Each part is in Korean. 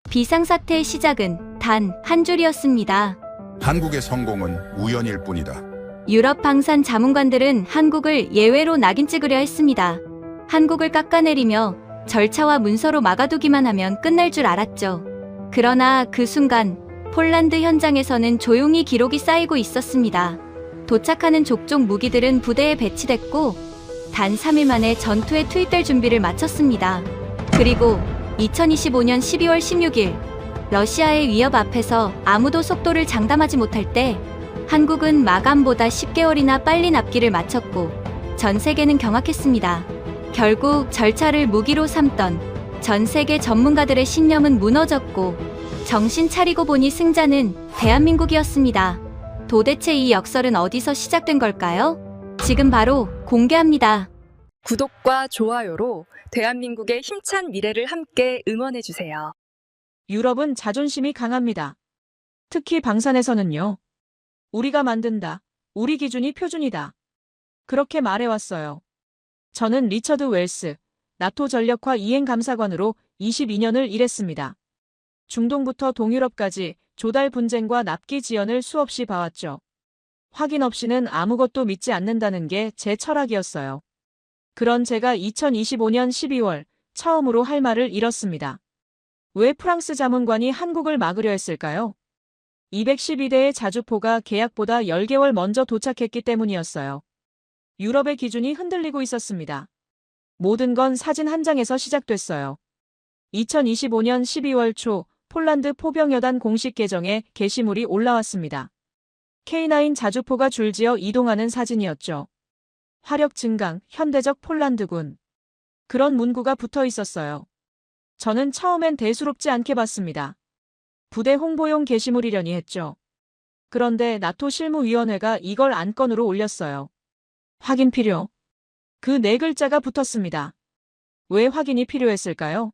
비상사태의 시작은 단 한 줄이었습니다. 한국의 성공은 우연일 뿐이다. 유럽 방산 자문관들은 한국을 예외로 낙인 찍으려 했습니다. 한국을 깎아내리며 절차와 문서로 막아두기만 하면 끝날 줄 알았죠. 그러나 그 순간 폴란드 현장에서는 조용히 기록이 쌓이고 있었습니다. 도착하는 족족 무기들은 부대에 배치됐고 단 3일 만에 전투에 투입될 준비를 마쳤습니다. 그리고 2025년 12월 16일 러시아의 위협 앞에서 아무도 속도를 장담하지 못할 때 한국은 마감보다 10개월이나 빨리 납기를 마쳤고 전 세계는 경악했습니다. 결국 절차를 무기로 삼던 전 세계 전문가들의 신념은 무너졌고 정신 차리고 보니 승자는 대한민국이었습니다. 도대체 이 역설은 어디서 시작된 걸까요? 지금 바로 공개합니다. 구독과 좋아요로 대한민국의 힘찬 미래를 함께 응원해주세요. 유럽은 자존심이 강합니다. 특히 방산에서는요. 우리가 만든다. 우리 기준이 표준이다. 그렇게 말해왔어요. 저는 리처드 웰스, 나토 전력화 이행감사관으로 22년을 일했습니다. 중동부터 동유럽까지 조달 분쟁과 납기 지연을 수없이 봐왔죠. 확인 없이는 아무것도 믿지 않는다는 게 제 철학이었어요. 그런 제가 2025년 12월 처음으로 할 말을 잃었습니다. 왜 프랑스 자문관이 한국을 막으려 했을까요? 212대의 자주포가 계약보다 10개월 먼저 도착했기 때문이었어요. 유럽의 기준이 흔들리고 있었습니다. 모든 건 사진 한 장에서 시작됐어요. 2025년 12월 초 폴란드 포병여단 공식 계정에 게시물이 올라왔습니다. K9 자주포가 줄지어 이동하는 사진이었죠. 화력 증강, 현대적 폴란드군. 그런 문구가 붙어 있었어요. 저는 처음엔 대수롭지 않게 봤습니다. 부대 홍보용 게시물이려니 했죠. 그런데 나토 실무위원회가 이걸 안건으로 올렸어요. 확인 필요. 그 네 글자가 붙었습니다. 왜 확인이 필요했을까요?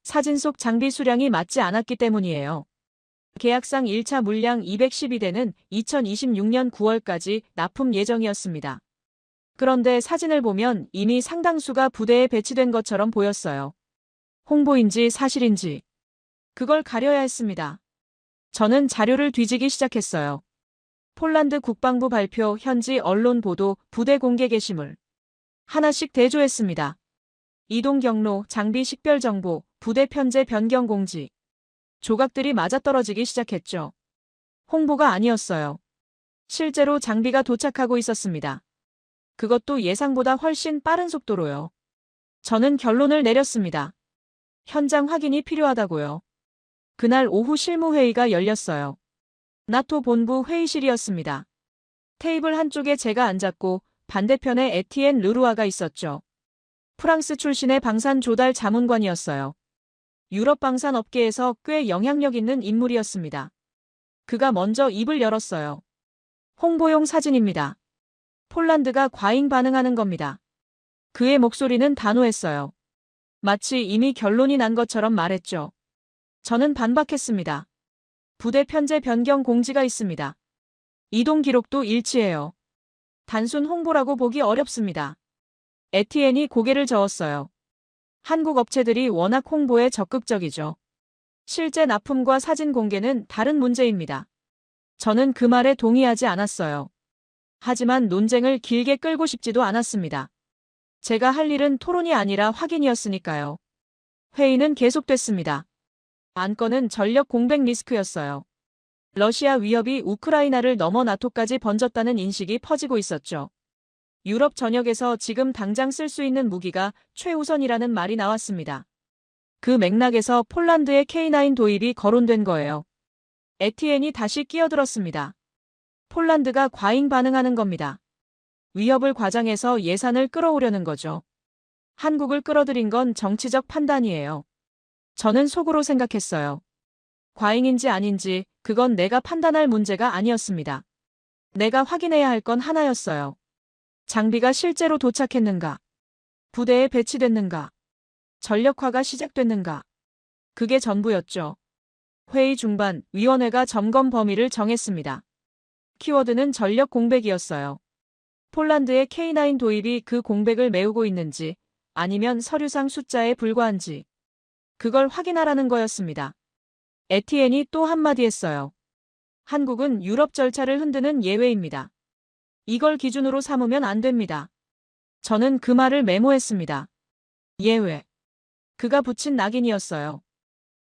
사진 속 장비 수량이 맞지 않았기 때문이에요. 계약상 1차 물량 212대는 2026년 9월까지 납품 예정이었습니다. 그런데 사진을 보면 이미 상당수가 부대에 배치된 것처럼 보였어요. 홍보인지 사실인지. 그걸 가려야 했습니다. 저는 자료를 뒤지기 시작했어요. 폴란드 국방부 발표, 현지 언론 보도, 부대 공개 게시물. 하나씩 대조했습니다. 이동 경로, 장비 식별 정보, 부대 편제 변경 공지. 조각들이 맞아떨어지기 시작했죠. 홍보가 아니었어요. 실제로 장비가 도착하고 있었습니다. 그것도 예상보다 훨씬 빠른 속도로요. 저는 결론을 내렸습니다. 현장 확인이 필요하다고요. 그날 오후 실무회의가 열렸어요. 나토 본부 회의실이었습니다. 테이블 한쪽에 제가 앉았고 반대편에 에티엔 르루아가 있었죠. 프랑스 출신의 방산 조달 자문관이었어요. 유럽 방산 업계에서 꽤 영향력 있는 인물이었습니다. 그가 먼저 입을 열었어요. 홍보용 사진입니다. 폴란드가 과잉 반응하는 겁니다. 그의 목소리는 단호했어요. 마치 이미 결론이 난 것처럼 말했죠. 저는 반박했습니다. 부대 편제 변경 공지가 있습니다. 이동 기록도 일치해요. 단순 홍보라고 보기 어렵습니다. 에티엔이 고개를 저었어요. 한국 업체들이 워낙 홍보에 적극적이죠. 실제 납품과 사진 공개는 다른 문제입니다. 저는 그 말에 동의하지 않았어요. 하지만 논쟁을 길게 끌고 싶지도 않았습니다. 제가 할 일은 토론이 아니라 확인이었으니까요. 회의는 계속됐습니다. 안건은 전력 공백 리스크였어요. 러시아 위협이 우크라이나를 넘어 나토까지 번졌다는 인식이 퍼지고 있었죠. 유럽 전역에서 지금 당장 쓸 수 있는 무기가 최우선이라는 말이 나왔습니다. 그 맥락에서 폴란드의 K9 도입이 거론된 거예요. 에티엔이 다시 끼어들었습니다. 폴란드가 과잉 반응하는 겁니다. 위협을 과장해서 예산을 끌어오려는 거죠. 한국을 끌어들인 건 정치적 판단이에요. 저는 속으로 생각했어요. 과잉인지 아닌지 그건 내가 판단할 문제가 아니었습니다. 내가 확인해야 할 건 하나였어요. 장비가 실제로 도착했는가? 부대에 배치됐는가? 전력화가 시작됐는가? 그게 전부였죠. 회의 중반 위원회가 점검 범위를 정했습니다. 키워드는 전력 공백이었어요. 폴란드의 K9 도입이 그 공백을 메우고 있는지 아니면 서류상 숫자에 불과한지 그걸 확인하라는 거였습니다. 에티엔이 또 한마디 했어요. 한국은 유럽 절차를 흔드는 예외입니다. 이걸 기준으로 삼으면 안 됩니다. 저는 그 말을 메모했습니다. 예외. 그가 붙인 낙인이었어요.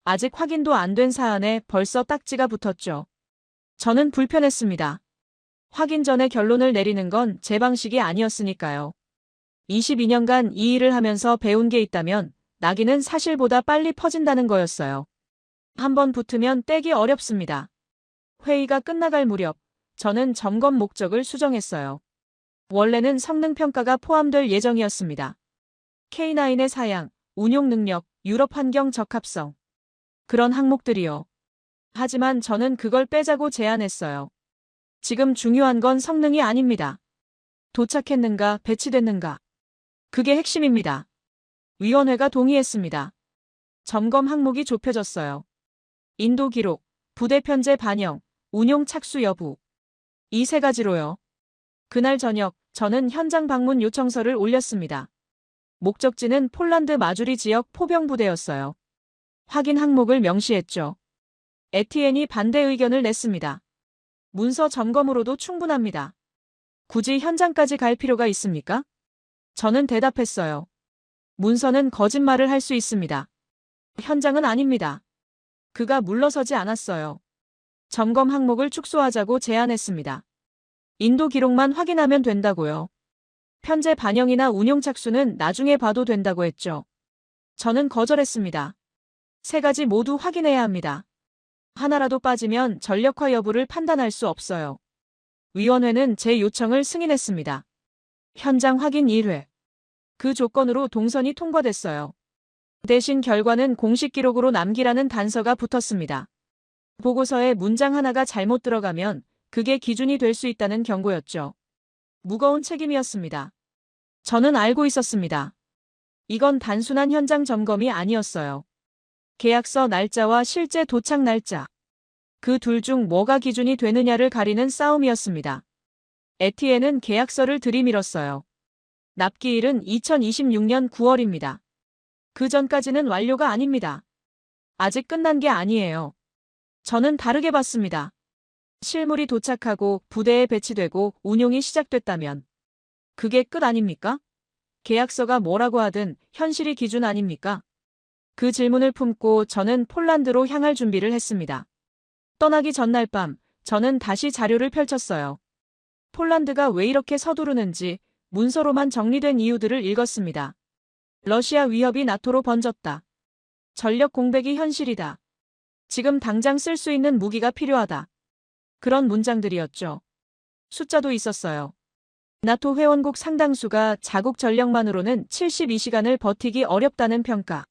아직 확인도 안 된 사안에 벌써 딱지가 붙었죠. 저는 불편했습니다. 확인 전에 결론을 내리는 건 제 방식이 아니었으니까요. 22년간 이 일을 하면서 배운 게 있다면 낙인은 사실보다 빨리 퍼진다는 거였어요. 한번 붙으면 떼기 어렵습니다. 회의가 끝나갈 무렵 저는 점검 목적을 수정했어요. 원래는 성능 평가가 포함될 예정이었습니다. K9의 사양, 운용 능력, 유럽 환경 적합성. 그런 항목들이요. 하지만 저는 그걸 빼자고 제안했어요. 지금 중요한 건 성능이 아닙니다. 도착했는가, 배치됐는가. 그게 핵심입니다. 위원회가 동의했습니다. 점검 항목이 좁혀졌어요. 인도 기록, 부대 편제 반영, 운용 착수 여부. 이 세 가지로요. 그날 저녁 저는 현장 방문 요청서를 올렸습니다. 목적지는 폴란드 마주리 지역 포병부대였어요. 확인 항목을 명시했죠. 에티엔이 반대 의견을 냈습니다. 문서 점검으로도 충분합니다. 굳이 현장까지 갈 필요가 있습니까? 저는 대답했어요. 문서는 거짓말을 할 수 있습니다. 현장은 아닙니다. 그가 물러서지 않았어요. 점검 항목을 축소하자고 제안했습니다. 인도 기록만 확인하면 된다고요. 편제 반영이나 운용 착수는 나중에 봐도 된다고 했죠. 저는 거절했습니다. 세 가지 모두 확인해야 합니다. 하나라도 빠지면 전력화 여부를 판단할 수 없어요. 위원회는 제 요청을 승인했습니다. 현장 확인 1회. 그 조건으로 동선이 통과됐어요. 대신 결과는 공식 기록으로 남기라는 단서가 붙었습니다. 보고서에 문장 하나가 잘못 들어가면 그게 기준이 될 수 있다는 경고였죠. 무거운 책임이었습니다. 저는 알고 있었습니다. 이건 단순한 현장 점검이 아니었어요. 계약서 날짜와 실제 도착 날짜. 그 둘 중 뭐가 기준이 되느냐를 가리는 싸움이었습니다. 에티엔은 계약서를 들이밀었어요. 납기일은 2026년 9월입니다. 그 전까지는 완료가 아닙니다. 아직 끝난 게 아니에요. 저는 다르게 봤습니다. 실물이 도착하고 부대에 배치되고 운용이 시작됐다면 그게 끝 아닙니까? 계약서가 뭐라고 하든 현실이 기준 아닙니까? 그 질문을 품고 저는 폴란드로 향할 준비를 했습니다. 떠나기 전날 밤 저는 다시 자료를 펼쳤어요. 폴란드가 왜 이렇게 서두르는지 문서로만 정리된 이유들을 읽었습니다. 러시아 위협이 나토로 번졌다. 전력 공백이 현실이다. 지금 당장 쓸 수 있는 무기가 필요하다. 그런 문장들이었죠. 숫자도 있었어요. 나토 회원국 상당수가 자국 전력만으로는 72시간을 버티기 어렵다는 평가.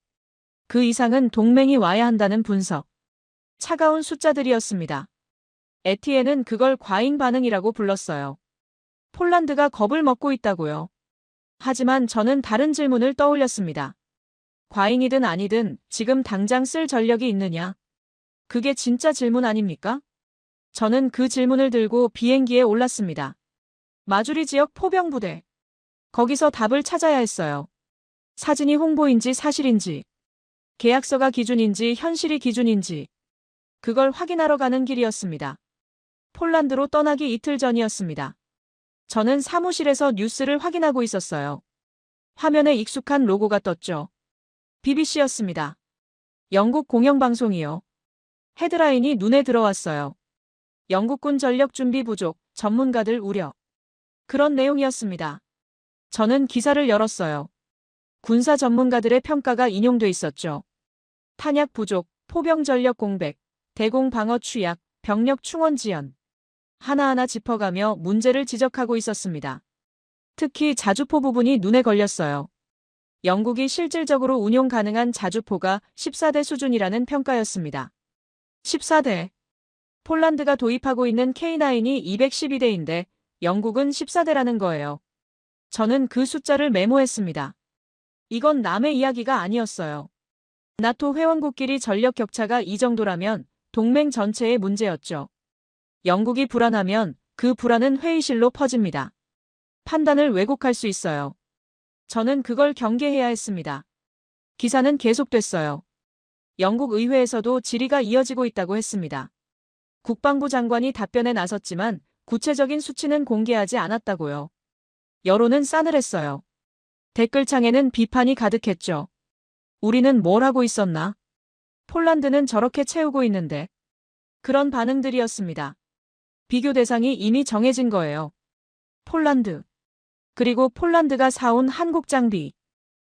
그 이상은 동맹이 와야 한다는 분석. 차가운 숫자들이었습니다. 에티엔은 그걸 과잉 반응이라고 불렀어요. 폴란드가 겁을 먹고 있다고요. 하지만 저는 다른 질문을 떠올렸습니다. 과잉이든 아니든 지금 당장 쓸 전력이 있느냐? 그게 진짜 질문 아닙니까? 저는 그 질문을 들고 비행기에 올랐습니다. 마주리 지역 포병부대. 거기서 답을 찾아야 했어요. 사진이 홍보인지 사실인지, 계약서가 기준인지 현실이 기준인지, 그걸 확인하러 가는 길이었습니다. 폴란드로 떠나기 이틀 전이었습니다. 저는 사무실에서 뉴스를 확인하고 있었어요. 화면에 익숙한 로고가 떴죠. BBC였습니다. 영국 공영방송이요. 헤드라인이 눈에 들어왔어요. 영국군 전력 준비 부족, 전문가들 우려. 그런 내용이었습니다. 저는 기사를 열었어요. 군사 전문가들의 평가가 인용돼 있었죠. 탄약 부족, 포병 전력 공백, 대공 방어 취약, 병력 충원 지연. 하나하나 짚어가며 문제를 지적하고 있었습니다. 특히 자주포 부분이 눈에 걸렸어요. 영국이 실질적으로 운용 가능한 자주포가 14대 수준이라는 평가였습니다. 14대. 폴란드가 도입하고 있는 K9이 212대인데 영국은 14대라는 거예요. 저는 그 숫자를 메모했습니다. 이건 남의 이야기가 아니었어요. 나토 회원국끼리 전력 격차가 이 정도라면 동맹 전체의 문제였죠. 영국이 불안하면 그 불안은 회의실로 퍼집니다. 판단을 왜곡할 수 있어요. 저는 그걸 경계해야 했습니다. 기사는 계속됐어요. 영국 의회에서도 질의가 이어지고 있다고 했습니다. 국방부 장관이 답변에 나섰지만 구체적인 수치는 공개하지 않았다고요. 여론은 싸늘했어요. 댓글창에는 비판이 가득했죠. 우리는 뭘 하고 있었나? 폴란드는 저렇게 채우고 있는데. 그런 반응들이었습니다. 비교 대상이 이미 정해진 거예요. 폴란드. 그리고 폴란드가 사온 한국 장비.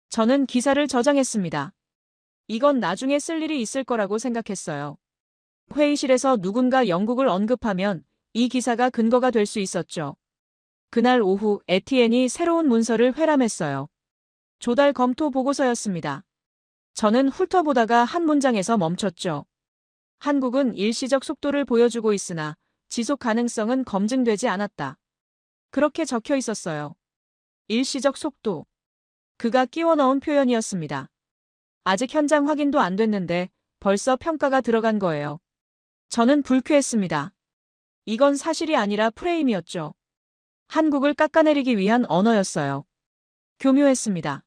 저는 기사를 저장했습니다. 이건 나중에 쓸 일이 있을 거라고 생각했어요. 회의실에서 누군가 영국을 언급하면 이 기사가 근거가 될 수 있었죠. 그날 오후 에티엔이 새로운 문서를 회람했어요. 조달 검토 보고서였습니다. 저는 훑어보다가 한 문장에서 멈췄죠. 한국은 일시적 속도를 보여주고 있으나 지속 가능성은 검증되지 않았다. 그렇게 적혀 있었어요. 일시적 속도. 그가 끼워 넣은 표현이었습니다. 아직 현장 확인도 안 됐는데 벌써 평가가 들어간 거예요. 저는 불쾌했습니다. 이건 사실이 아니라 프레임이었죠. 한국을 깎아내리기 위한 언어였어요. 교묘했습니다.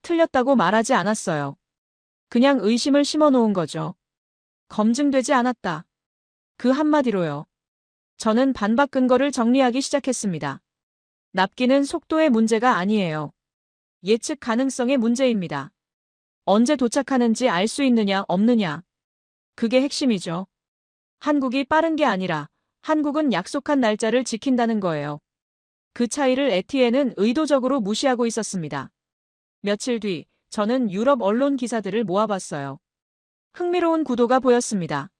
틀렸다고 말하지 않았어요. 그냥 의심을 심어놓은 거죠. 검증되지 않았다. 그 한마디로요. 저는 반박 근거를 정리하기 시작했습니다. 납기는 속도의 문제가 아니에요. 예측 가능성의 문제입니다. 언제 도착하는지 알 수 있느냐 없느냐. 그게 핵심이죠. 한국이 빠른 게 아니라 한국은 약속한 날짜를 지킨다는 거예요. 그 차이를 에티엔은 의도적으로 무시하고 있었습니다. 며칠 뒤 저는 유럽 언론 기사들을 모아봤어요. 흥미로운 구도가 보였습니다.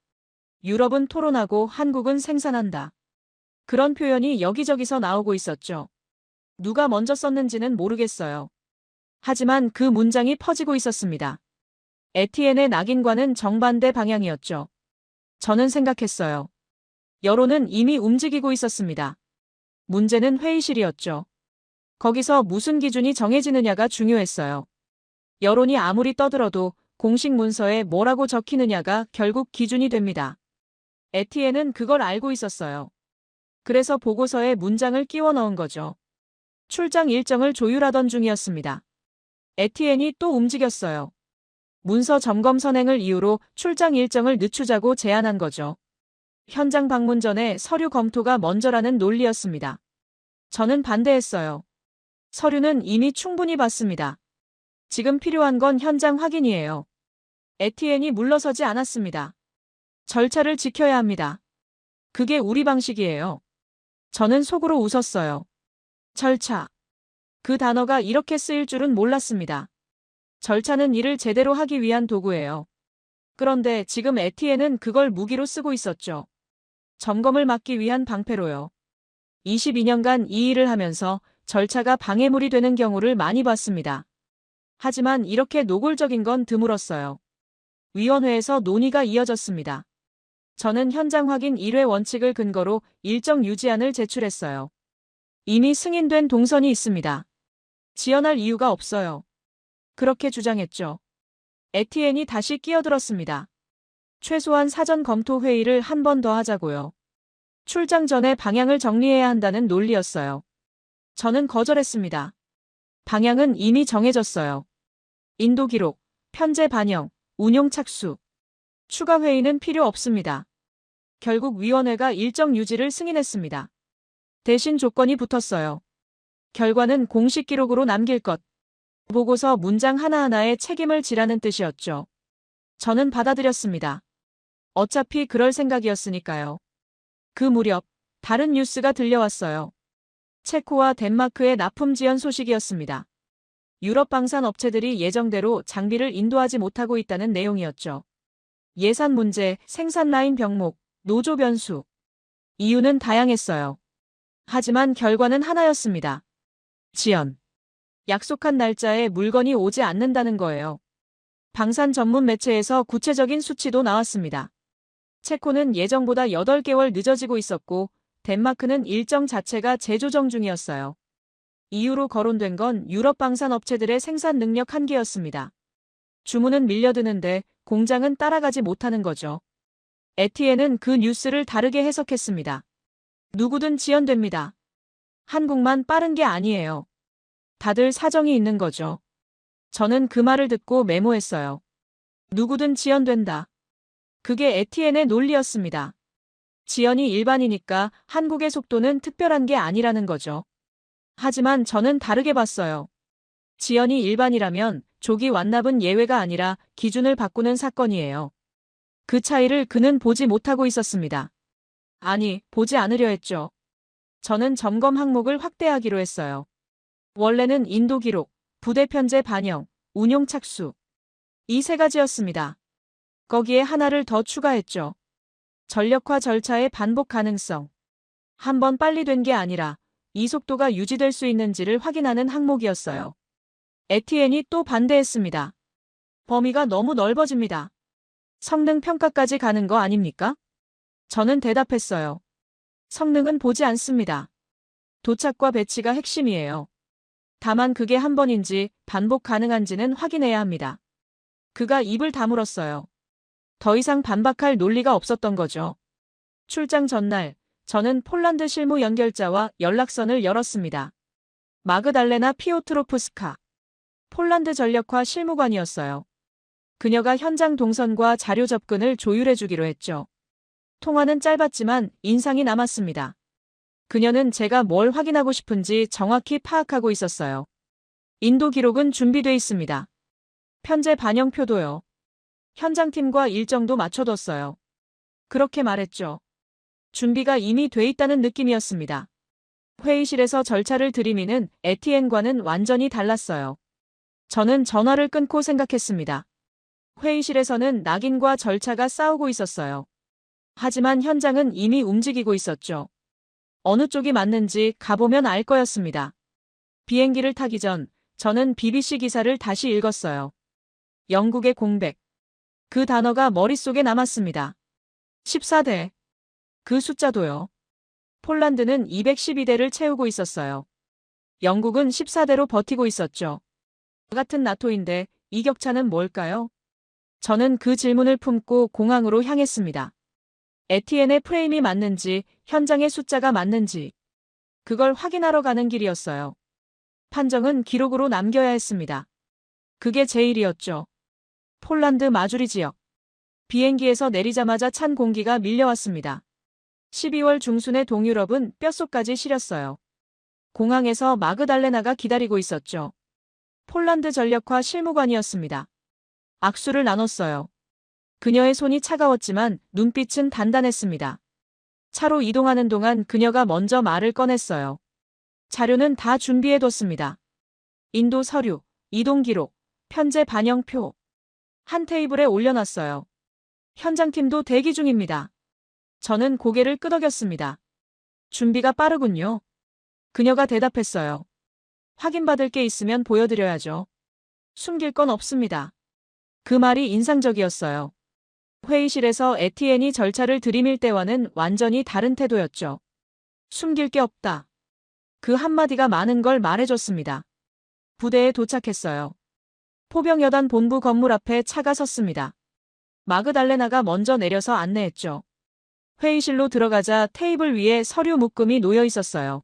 유럽은 토론하고 한국은 생산한다. 그런 표현이 여기저기서 나오고 있었죠. 누가 먼저 썼는지는 모르겠어요. 하지만 그 문장이 퍼지고 있었습니다. 에티엔의 낙인과는 정반대 방향이었죠. 저는 생각했어요. 여론은 이미 움직이고 있었습니다. 문제는 회의실이었죠. 거기서 무슨 기준이 정해지느냐가 중요했어요. 여론이 아무리 떠들어도 공식 문서에 뭐라고 적히느냐가 결국 기준이 됩니다. 에티엔은 그걸 알고 있었어요. 그래서 보고서에 문장을 끼워 넣은 거죠. 출장 일정을 조율하던 중이었습니다. 에티엔이 또 움직였어요. 문서 점검 선행을 이유로 출장 일정을 늦추자고 제안한 거죠. 현장 방문 전에 서류 검토가 먼저라는 논리였습니다. 저는 반대했어요. 서류는 이미 충분히 봤습니다. 지금 필요한 건 현장 확인이에요. 에티엔이 물러서지 않았습니다. 절차를 지켜야 합니다. 그게 우리 방식이에요. 저는 속으로 웃었어요. 절차. 그 단어가 이렇게 쓰일 줄은 몰랐습니다. 절차는 일을 제대로 하기 위한 도구예요. 그런데 지금 에티엔은 그걸 무기로 쓰고 있었죠. 점검을 막기 위한 방패로요. 22년간 이 일을 하면서 절차가 방해물이 되는 경우를 많이 봤습니다. 하지만 이렇게 노골적인 건 드물었어요. 위원회에서 논의가 이어졌습니다. 저는 현장 확인 1회 원칙을 근거로 일정 유지안을 제출했어요. 이미 승인된 동선이 있습니다. 지연할 이유가 없어요. 그렇게 주장했죠. 에티엔이 다시 끼어들었습니다. 최소한 사전 검토 회의를 한 번 더 하자고요. 출장 전에 방향을 정리해야 한다는 논리였어요. 저는 거절했습니다. 방향은 이미 정해졌어요. 인도 기록, 편제 반영, 운용 착수. 추가 회의는 필요 없습니다. 결국 위원회가 일정 유지를 승인했습니다. 대신 조건이 붙었어요. 결과는 공식 기록으로 남길 것. 보고서 문장 하나하나에 책임을 지라는 뜻이었죠. 저는 받아들였습니다. 어차피 그럴 생각이었으니까요. 그 무렵 다른 뉴스가 들려왔어요. 체코와 덴마크의 납품 지연 소식이었습니다. 유럽 방산 업체들이 예정대로 장비를 인도하지 못하고 있다는 내용이었죠. 예산 문제, 생산 라인 병목, 노조 변수. 이유는 다양했어요. 하지만 결과는 하나였습니다. 지연. 약속한 날짜에 물건이 오지 않는다는 거예요. 방산 전문 매체에서 구체적인 수치도 나왔습니다. 체코는 예정보다 8개월 늦어지고 있었고 덴마크는 일정 자체가 재조정 중이었어요. 이유로 거론된 건 유럽 방산 업체들의 생산 능력 한계였습니다. 주문은 밀려드는데 공장은 따라가지 못하는 거죠. 에티엔은 그 뉴스를 다르게 해석했습니다. 누구든 지연됩니다. 한국만 빠른 게 아니에요. 다들 사정이 있는 거죠. 저는 그 말을 듣고 메모했어요. 누구든 지연된다. 그게 에티엔의 논리였습니다. 지연이 일반이니까 한국의 속도는 특별한 게 아니라는 거죠. 하지만 저는 다르게 봤어요. 지연이 일반이라면 조기 완납은 예외가 아니라 기준을 바꾸는 사건이에요. 그 차이를 그는 보지 못하고 있었습니다. 아니, 보지 않으려 했죠. 저는 점검 항목을 확대하기로 했어요. 원래는 인도 기록, 부대 편제 반영, 운용 착수. 이 세 가지였습니다. 거기에 하나를 더 추가했죠. 전력화 절차의 반복 가능성. 한 번 빨리 된 게 아니라 이 속도가 유지될 수 있는지를 확인하는 항목이었어요. 에티엔이 또 반대했습니다. 범위가 너무 넓어집니다. 성능 평가까지 가는 거 아닙니까? 저는 대답했어요. 성능은 보지 않습니다. 도착과 배치가 핵심이에요. 다만 그게 한 번인지 반복 가능한지는 확인해야 합니다. 그가 입을 다물었어요. 더 이상 반박할 논리가 없었던 거죠. 출장 전날, 저는 폴란드 실무 연결자와 연락선을 열었습니다. 마그달레나 피오트로프스카, 폴란드 전력화 실무관이었어요. 그녀가 현장 동선과 자료 접근을 조율해주기로 했죠. 통화는 짧았지만 인상이 남았습니다. 그녀는 제가 뭘 확인하고 싶은지 정확히 파악하고 있었어요. 인도 기록은 준비돼 있습니다. 편제 반영표도요. 현장팀과 일정도 맞춰뒀어요. 그렇게 말했죠. 준비가 이미 돼 있다는 느낌이었습니다. 회의실에서 절차를 들이미는 에티엔과는 완전히 달랐어요. 저는 전화를 끊고 생각했습니다. 회의실에서는 낙인과 절차가 싸우고 있었어요. 하지만 현장은 이미 움직이고 있었죠. 어느 쪽이 맞는지 가보면 알 거였습니다. 비행기를 타기 전 저는 BBC 기사를 다시 읽었어요. 영국의 공백. 그 단어가 머릿속에 남았습니다. 14대. 그 숫자도요. 폴란드는 212대를 채우고 있었어요. 영국은 14대로 버티고 있었죠. 같은 나토인데 이 격차는 뭘까요? 저는 그 질문을 품고 공항으로 향했습니다. 에티엔의 프레임이 맞는지, 현장의 숫자가 맞는지. 그걸 확인하러 가는 길이었어요. 판정은 기록으로 남겨야 했습니다. 그게 제 일이었죠. 폴란드 마주리 지역. 비행기에서 내리자마자 찬 공기가 밀려왔습니다. 12월 중순의 동유럽은 뼛속까지 시렸어요. 공항에서 마그달레나가 기다리고 있었죠. 폴란드 전력화 실무관이었습니다. 악수를 나눴어요. 그녀의 손이 차가웠지만 눈빛은 단단했습니다. 차로 이동하는 동안 그녀가 먼저 말을 꺼냈어요. 자료는 다 준비해뒀습니다. 인도 서류, 이동 기록, 편제 반영표. 한 테이블에 올려놨어요. 현장팀도 대기 중입니다. 저는 고개를 끄덕였습니다. 준비가 빠르군요. 그녀가 대답했어요. 확인받을 게 있으면 보여드려야죠. 숨길 건 없습니다. 그 말이 인상적이었어요. 회의실에서 에티엔이 절차를 들이밀 때와는 완전히 다른 태도였죠. 숨길 게 없다. 그 한마디가 많은 걸 말해줬습니다. 부대에 도착했어요. 포병여단 본부 건물 앞에 차가 섰습니다. 마그달레나가 먼저 내려서 안내했죠. 회의실로 들어가자 테이블 위에 서류 묶음이 놓여 있었어요.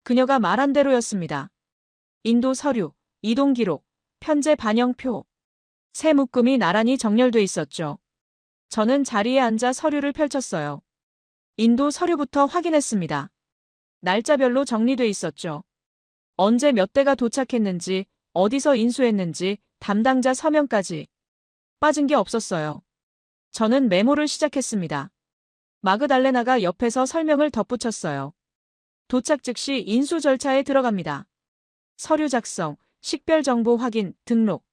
그녀가 말한 대로였습니다. 인도 서류, 이동 기록, 편제 반영표. 새 묶음이 나란히 정렬돼 있었죠. 저는 자리에 앉아 서류를 펼쳤어요. 인도 서류부터 확인했습니다. 날짜별로 정리돼 있었죠. 언제 몇 대가 도착했는지, 어디서 인수했는지, 담당자 서명까지. 빠진 게 없었어요. 저는 메모를 시작했습니다. 마그달레나가 옆에서 설명을 덧붙였어요. 도착 즉시 인수 절차에 들어갑니다. 서류 작성, 식별 정보 확인, 등록.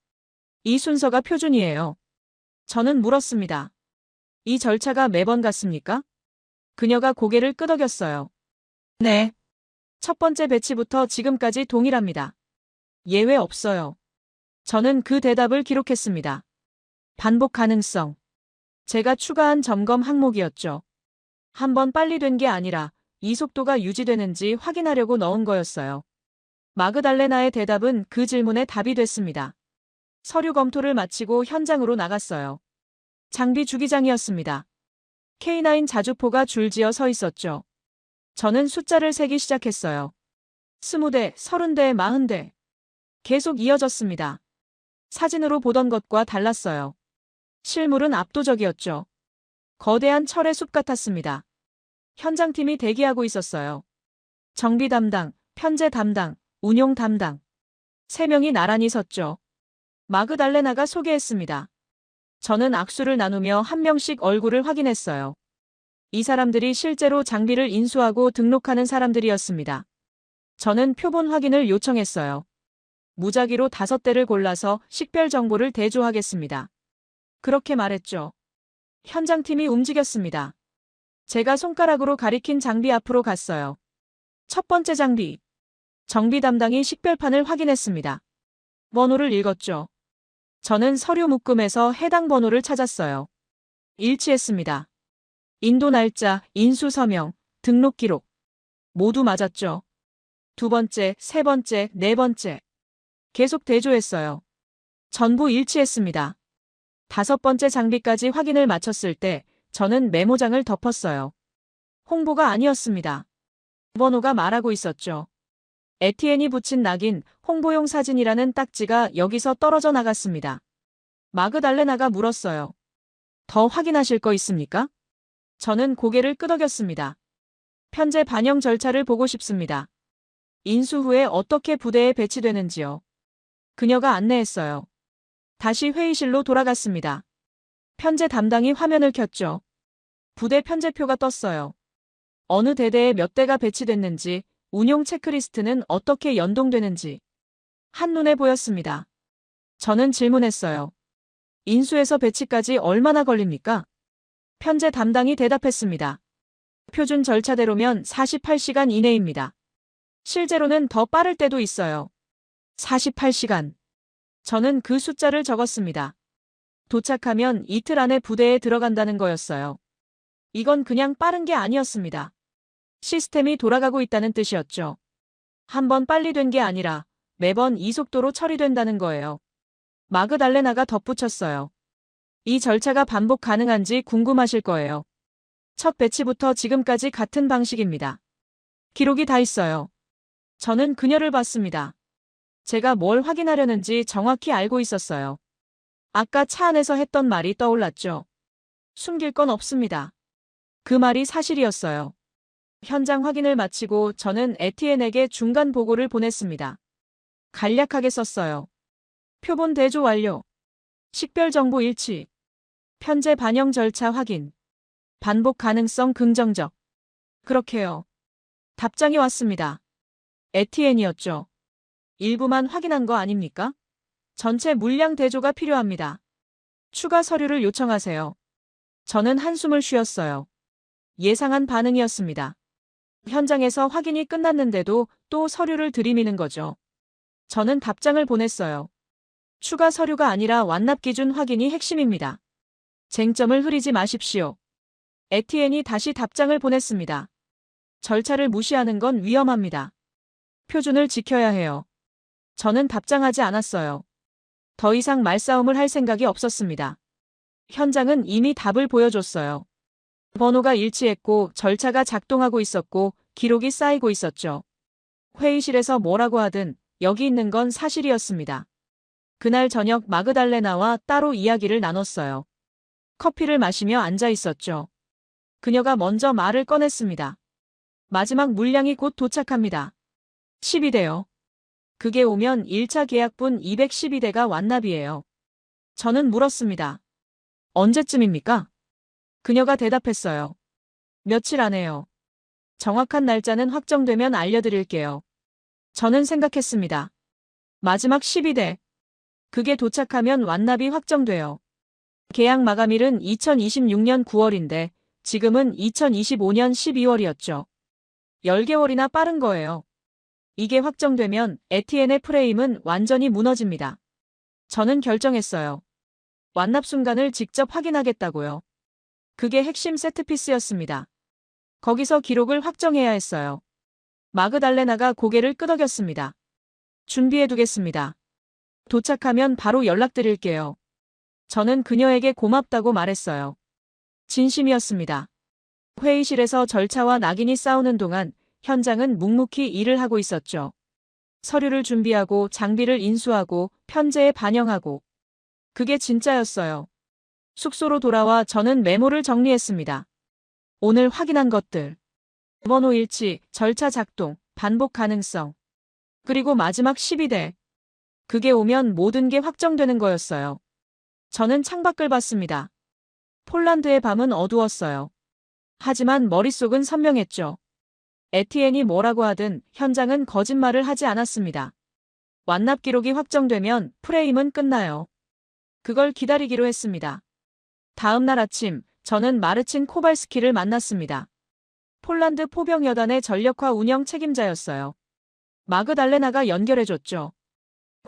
이 순서가 표준이에요. 저는 물었습니다. 이 절차가 매번 같습니까? 그녀가 고개를 끄덕였어요. 네. 첫 번째 배치부터 지금까지 동일합니다. 예외 없어요. 저는 그 대답을 기록했습니다. 반복 가능성. 제가 추가한 점검 항목이었죠. 한 번 빨리 된 게 아니라 이 속도가 유지되는지 확인하려고 넣은 거였어요. 마그달레나의 대답은 그 질문에 답이 됐습니다. 서류 검토를 마치고 현장으로 나갔어요. 장비 주기장이었습니다. K9 자주포가 줄지어 서 있었죠. 저는 숫자를 세기 시작했어요. 20대, 30대, 40대. 계속 이어졌습니다. 사진으로 보던 것과 달랐어요. 실물은 압도적이었죠. 거대한 철의 숲 같았습니다. 현장팀이 대기하고 있었어요. 정비 담당, 편제 담당, 운용 담당. 3명이 나란히 섰죠. 마그달레나가 소개했습니다. 저는 악수를 나누며 한 명씩 얼굴을 확인했어요. 이 사람들이 실제로 장비를 인수하고 등록하는 사람들이었습니다. 저는 표본 확인을 요청했어요. 무작위로 5대를 골라서 식별 정보를 대조하겠습니다. 그렇게 말했죠. 현장팀이 움직였습니다. 제가 손가락으로 가리킨 장비 앞으로 갔어요. 첫 번째 장비. 정비 담당이 식별판을 확인했습니다. 번호를 읽었죠. 저는 서류 묶음에서 해당 번호를 찾았어요. 일치했습니다. 인도 날짜, 인수 서명, 등록 기록. 모두 맞았죠. 2번째, 3번째, 4번째. 계속 대조했어요. 전부 일치했습니다. 5번째 장비까지 확인을 마쳤을 때 저는 메모장을 덮었어요. 홍보가 아니었습니다. 번호가 말하고 있었죠. 에티엔이 붙인 낙인, 홍보용 사진이라는 딱지가 여기서 떨어져 나갔습니다. 마그달레나가 물었어요. 더 확인하실 거 있습니까? 저는 고개를 끄덕였습니다. 편제 반영 절차를 보고 싶습니다. 인수 후에 어떻게 부대에 배치되는지요. 그녀가 안내했어요. 다시 회의실로 돌아갔습니다. 편제 담당이 화면을 켰죠. 부대 편제표가 떴어요. 어느 대대에 몇 대가 배치됐는지, 운용 체크리스트는 어떻게 연동되는지 한눈에 보였습니다. 저는 질문했어요. 인수에서 배치까지 얼마나 걸립니까? 편제 담당이 대답했습니다. 표준 절차대로면 48시간 이내입니다. 실제로는 더 빠를 때도 있어요. 48시간. 저는 그 숫자를 적었습니다. 도착하면 이틀 안에 부대에 들어간다는 거였어요. 이건 그냥 빠른 게 아니었습니다. 시스템이 돌아가고 있다는 뜻이었죠. 한 번 빨리 된 게 아니라 매번 이 속도로 처리된다는 거예요. 마그달레나가 덧붙였어요. 이 절차가 반복 가능한지 궁금하실 거예요. 첫 배치부터 지금까지 같은 방식입니다. 기록이 다 있어요. 저는 그녀를 봤습니다. 제가 뭘 확인하려는지 정확히 알고 있었어요. 아까 차 안에서 했던 말이 떠올랐죠. 숨길 건 없습니다. 그 말이 사실이었어요. 현장 확인을 마치고 저는 에티엔에게 중간 보고를 보냈습니다. 간략하게 썼어요. 표본 대조 완료. 식별 정보 일치. 편제 반영 절차 확인. 반복 가능성 긍정적. 그렇게요. 답장이 왔습니다. 에티엔이었죠. 일부만 확인한 거 아닙니까? 전체 물량 대조가 필요합니다. 추가 서류를 요청하세요. 저는 한숨을 쉬었어요. 예상한 반응이었습니다. 현장에서 확인이 끝났는데도 또 서류를 들이미는 거죠. 저는 답장을 보냈어요. 추가 서류가 아니라 완납 기준 확인이 핵심입니다. 쟁점을 흐리지 마십시오. 에티엔이 다시 답장을 보냈습니다. 절차를 무시하는 건 위험합니다. 표준을 지켜야 해요. 저는 답장하지 않았어요. 더 이상 말싸움을 할 생각이 없었습니다. 현장은 이미 답을 보여줬어요. 번호가 일치했고 절차가 작동하고 있었고 기록이 쌓이고 있었죠. 회의실에서 뭐라고 하든 여기 있는 건 사실이었습니다. 그날 저녁 마그달레나와 따로 이야기를 나눴어요. 커피를 마시며 앉아 있었죠. 그녀가 먼저 말을 꺼냈습니다. 마지막 물량이 곧 도착합니다. 12대요. 그게 오면 1차 계약분 212대가 완납이에요. 저는 물었습니다. 언제쯤입니까? 그녀가 대답했어요. 며칠 안에요. 정확한 날짜는 확정되면 알려드릴게요. 저는 생각했습니다. 마지막 12대. 그게 도착하면 완납이 확정돼요. 계약 마감일은 2026년 9월인데 지금은 2025년 12월이었죠. 10개월이나 빠른 거예요. 이게 확정되면 에티엔의 프레임은 완전히 무너집니다. 저는 결정했어요. 완납 순간을 직접 확인하겠다고요. 그게 핵심 세트피스였습니다. 거기서 기록을 확정해야 했어요. 마그달레나가 고개를 끄덕였습니다. 준비해두겠습니다. 도착하면 바로 연락드릴게요. 저는 그녀에게 고맙다고 말했어요. 진심이었습니다. 회의실에서 절차와 낙인이 싸우는 동안 현장은 묵묵히 일을 하고 있었죠. 서류를 준비하고 장비를 인수하고 편제에 반영하고. 그게 진짜였어요. 숙소로 돌아와 저는 메모를 정리했습니다. 오늘 확인한 것들. 번호 일치, 절차 작동, 반복 가능성. 그리고 마지막 12대. 그게 오면 모든 게 확정되는 거였어요. 저는 창밖을 봤습니다. 폴란드의 밤은 어두웠어요. 하지만 머릿속은 선명했죠. 에티엔이 뭐라고 하든 현장은 거짓말을 하지 않았습니다. 완납 기록이 확정되면 프레임은 끝나요. 그걸 기다리기로 했습니다. 다음 날 아침, 저는 마르친 코발스키를 만났습니다. 폴란드 포병여단의 전력화 운영 책임자였어요. 마그달레나가 연결해줬죠.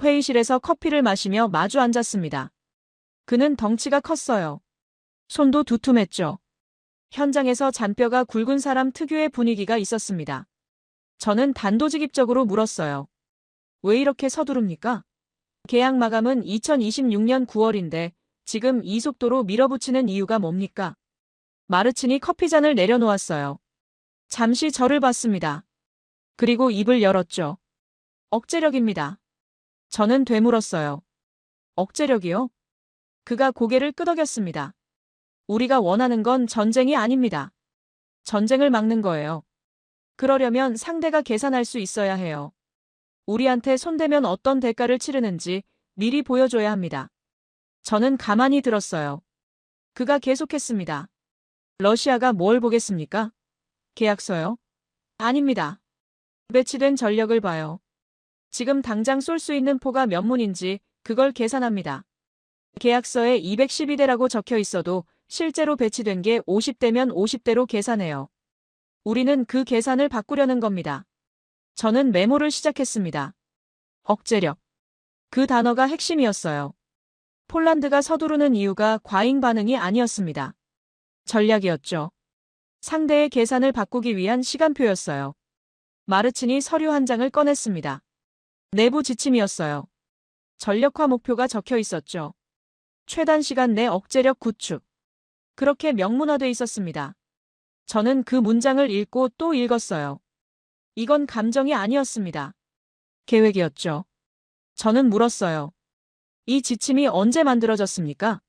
회의실에서 커피를 마시며 마주 앉았습니다. 그는 덩치가 컸어요. 손도 두툼했죠. 현장에서 잔뼈가 굵은 사람 특유의 분위기가 있었습니다. 저는 단도직입적으로 물었어요. 왜 이렇게 서두릅니까? 계약 마감은 2026년 9월인데 지금 이 속도로 밀어붙이는 이유가 뭡니까? 마르친이 커피잔을 내려놓았어요. 잠시 저를 봤습니다. 그리고 입을 열었죠. 억제력입니다. 저는 되물었어요. 억제력이요? 그가 고개를 끄덕였습니다. 우리가 원하는 건 전쟁이 아닙니다. 전쟁을 막는 거예요. 그러려면 상대가 계산할 수 있어야 해요. 우리한테 손대면 어떤 대가를 치르는지 미리 보여줘야 합니다. 저는 가만히 들었어요. 그가 계속했습니다. 러시아가 뭘 보겠습니까? 계약서요? 아닙니다. 배치된 전력을 봐요. 지금 당장 쏠 수 있는 포가 몇 문인지 그걸 계산합니다. 계약서에 212대라고 적혀 있어도 실제로 배치된 게 50대면 50대로 계산해요. 우리는 그 계산을 바꾸려는 겁니다. 저는 메모를 시작했습니다. 억제력. 그 단어가 핵심이었어요. 폴란드가 서두르는 이유가 과잉 반응이 아니었습니다. 전략이었죠. 상대의 계산을 바꾸기 위한 시간표였어요. 마르친이 서류 한 장을 꺼냈습니다. 내부 지침이었어요. 전력화 목표가 적혀 있었죠. 최단 시간 내 억제력 구축. 그렇게 명문화돼 있었습니다. 저는 그 문장을 읽고 또 읽었어요. 이건 감정이 아니었습니다. 계획이었죠. 저는 물었어요. 이 지침이 언제 만들어졌습니까?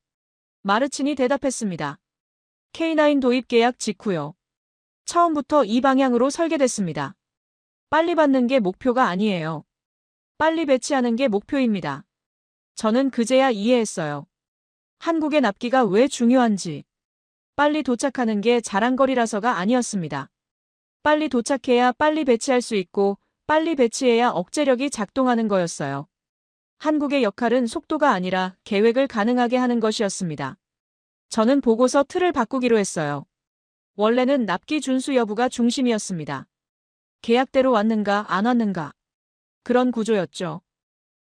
마르친이 대답했습니다. K9 도입 계약 직후요. 처음부터 이 방향으로 설계됐습니다. 빨리 받는 게 목표가 아니에요. 빨리 배치하는 게 목표입니다. 저는 그제야 이해했어요. 한국의 납기가 왜 중요한지. 빨리 도착하는 게 자랑거리라서가 아니었습니다. 빨리 도착해야 빨리 배치할 수 있고 빨리 배치해야 억제력이 작동하는 거였어요. 한국의 역할은 속도가 아니라 계획을 가능하게 하는 것이었습니다. 저는 보고서 틀을 바꾸기로 했어요. 원래는 납기 준수 여부가 중심이었습니다. 계약대로 왔는가 안 왔는가. 그런 구조였죠.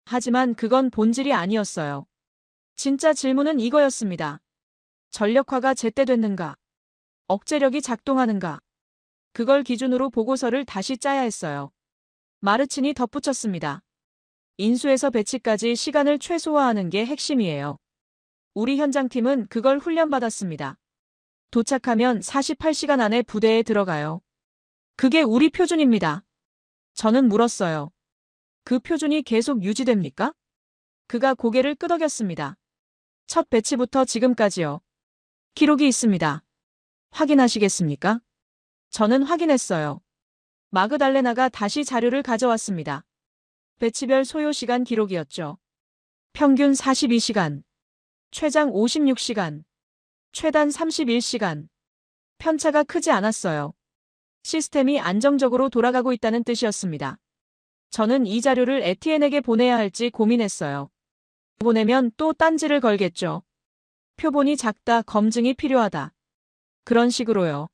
하지만 그건 본질이 아니었어요. 진짜 질문은 이거였습니다. 전력화가 제때 됐는가? 억제력이 작동하는가? 그걸 기준으로 보고서를 다시 짜야 했어요. 마르친이 덧붙였습니다. 인수에서 배치까지 시간을 최소화하는 게 핵심이에요. 우리 현장팀은 그걸 훈련받았습니다. 도착하면 48시간 안에 부대에 들어가요. 그게 우리 표준입니다. 저는 물었어요. 그 표준이 계속 유지됩니까? 그가 고개를 끄덕였습니다. 첫 배치부터 지금까지요. 기록이 있습니다. 확인하시겠습니까? 저는 확인했어요. 마그달레나가 다시 자료를 가져왔습니다. 배치별 소요 시간 기록이었죠. 평균 42시간, 최장 56시간, 최단 31시간. 편차가 크지 않았어요. 시스템이 안정적으로 돌아가고 있다는 뜻이었습니다. 저는 이 자료를 에티엔에게 보내야 할지 고민했어요. 보내면 또 딴지를 걸겠죠. 표본이 작다, 검증이 필요하다. 그런 식으로요.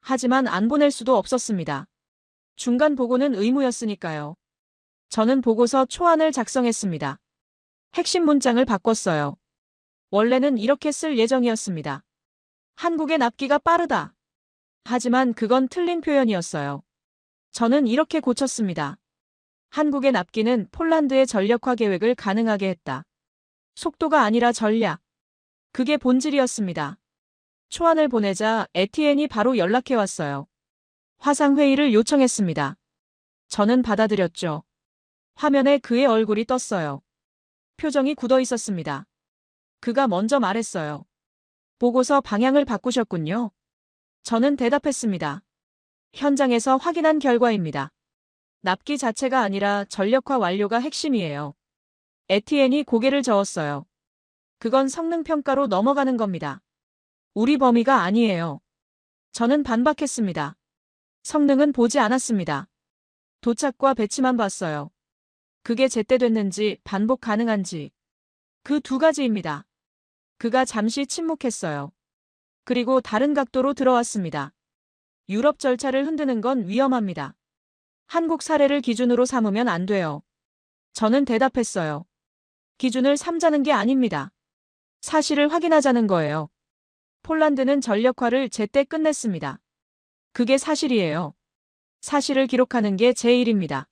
하지만 안 보낼 수도 없었습니다. 중간 보고는 의무였으니까요. 저는 보고서 초안을 작성했습니다. 핵심 문장을 바꿨어요. 원래는 이렇게 쓸 예정이었습니다. 한국의 납기가 빠르다. 하지만 그건 틀린 표현이었어요. 저는 이렇게 고쳤습니다. 한국의 납기는 폴란드의 전력화 계획을 가능하게 했다. 속도가 아니라 전략. 그게 본질이었습니다. 초안을 보내자 에티엔이 바로 연락해왔어요. 화상회의를 요청했습니다. 저는 받아들였죠. 화면에 그의 얼굴이 떴어요. 표정이 굳어 있었습니다. 그가 먼저 말했어요. 보고서 방향을 바꾸셨군요. 저는 대답했습니다. 현장에서 확인한 결과입니다. 납기 자체가 아니라 전력화 완료가 핵심이에요. 에티엔이 고개를 저었어요. 그건 성능평가로 넘어가는 겁니다. 우리 범위가 아니에요. 저는 반박했습니다. 성능은 보지 않았습니다. 도착과 배치만 봤어요. 그게 제때 됐는지 반복 가능한지. 그 두 가지입니다. 그가 잠시 침묵했어요. 그리고 다른 각도로 들어왔습니다. 유럽 절차를 흔드는 건 위험합니다. 한국 사례를 기준으로 삼으면 안 돼요. 저는 대답했어요. 기준을 삼자는 게 아닙니다. 사실을 확인하자는 거예요. 폴란드는 전력화를 제때 끝냈습니다. 그게 사실이에요. 사실을 기록하는 게 제 일입니다.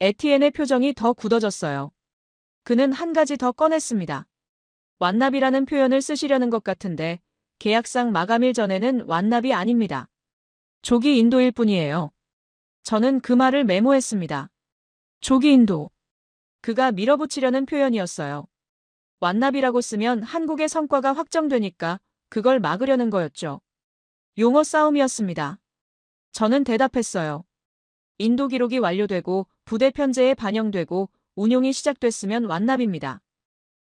에티엔의 표정이 더 굳어졌어요. 그는 한 가지 더 꺼냈습니다. 완납이라는 표현을 쓰시려는 것 같은데 계약상 마감일 전에는 완납이 아닙니다. 조기 인도일 뿐이에요. 저는 그 말을 메모했습니다. 조기 인도. 그가 밀어붙이려는 표현이었어요. 완납이라고 쓰면 한국의 성과가 확정되니까 그걸 막으려는 거였죠. 용어 싸움이었습니다. 저는 대답했어요. 인도 기록이 완료되고 부대 편제에 반영되고 운용이 시작됐으면 완납입니다.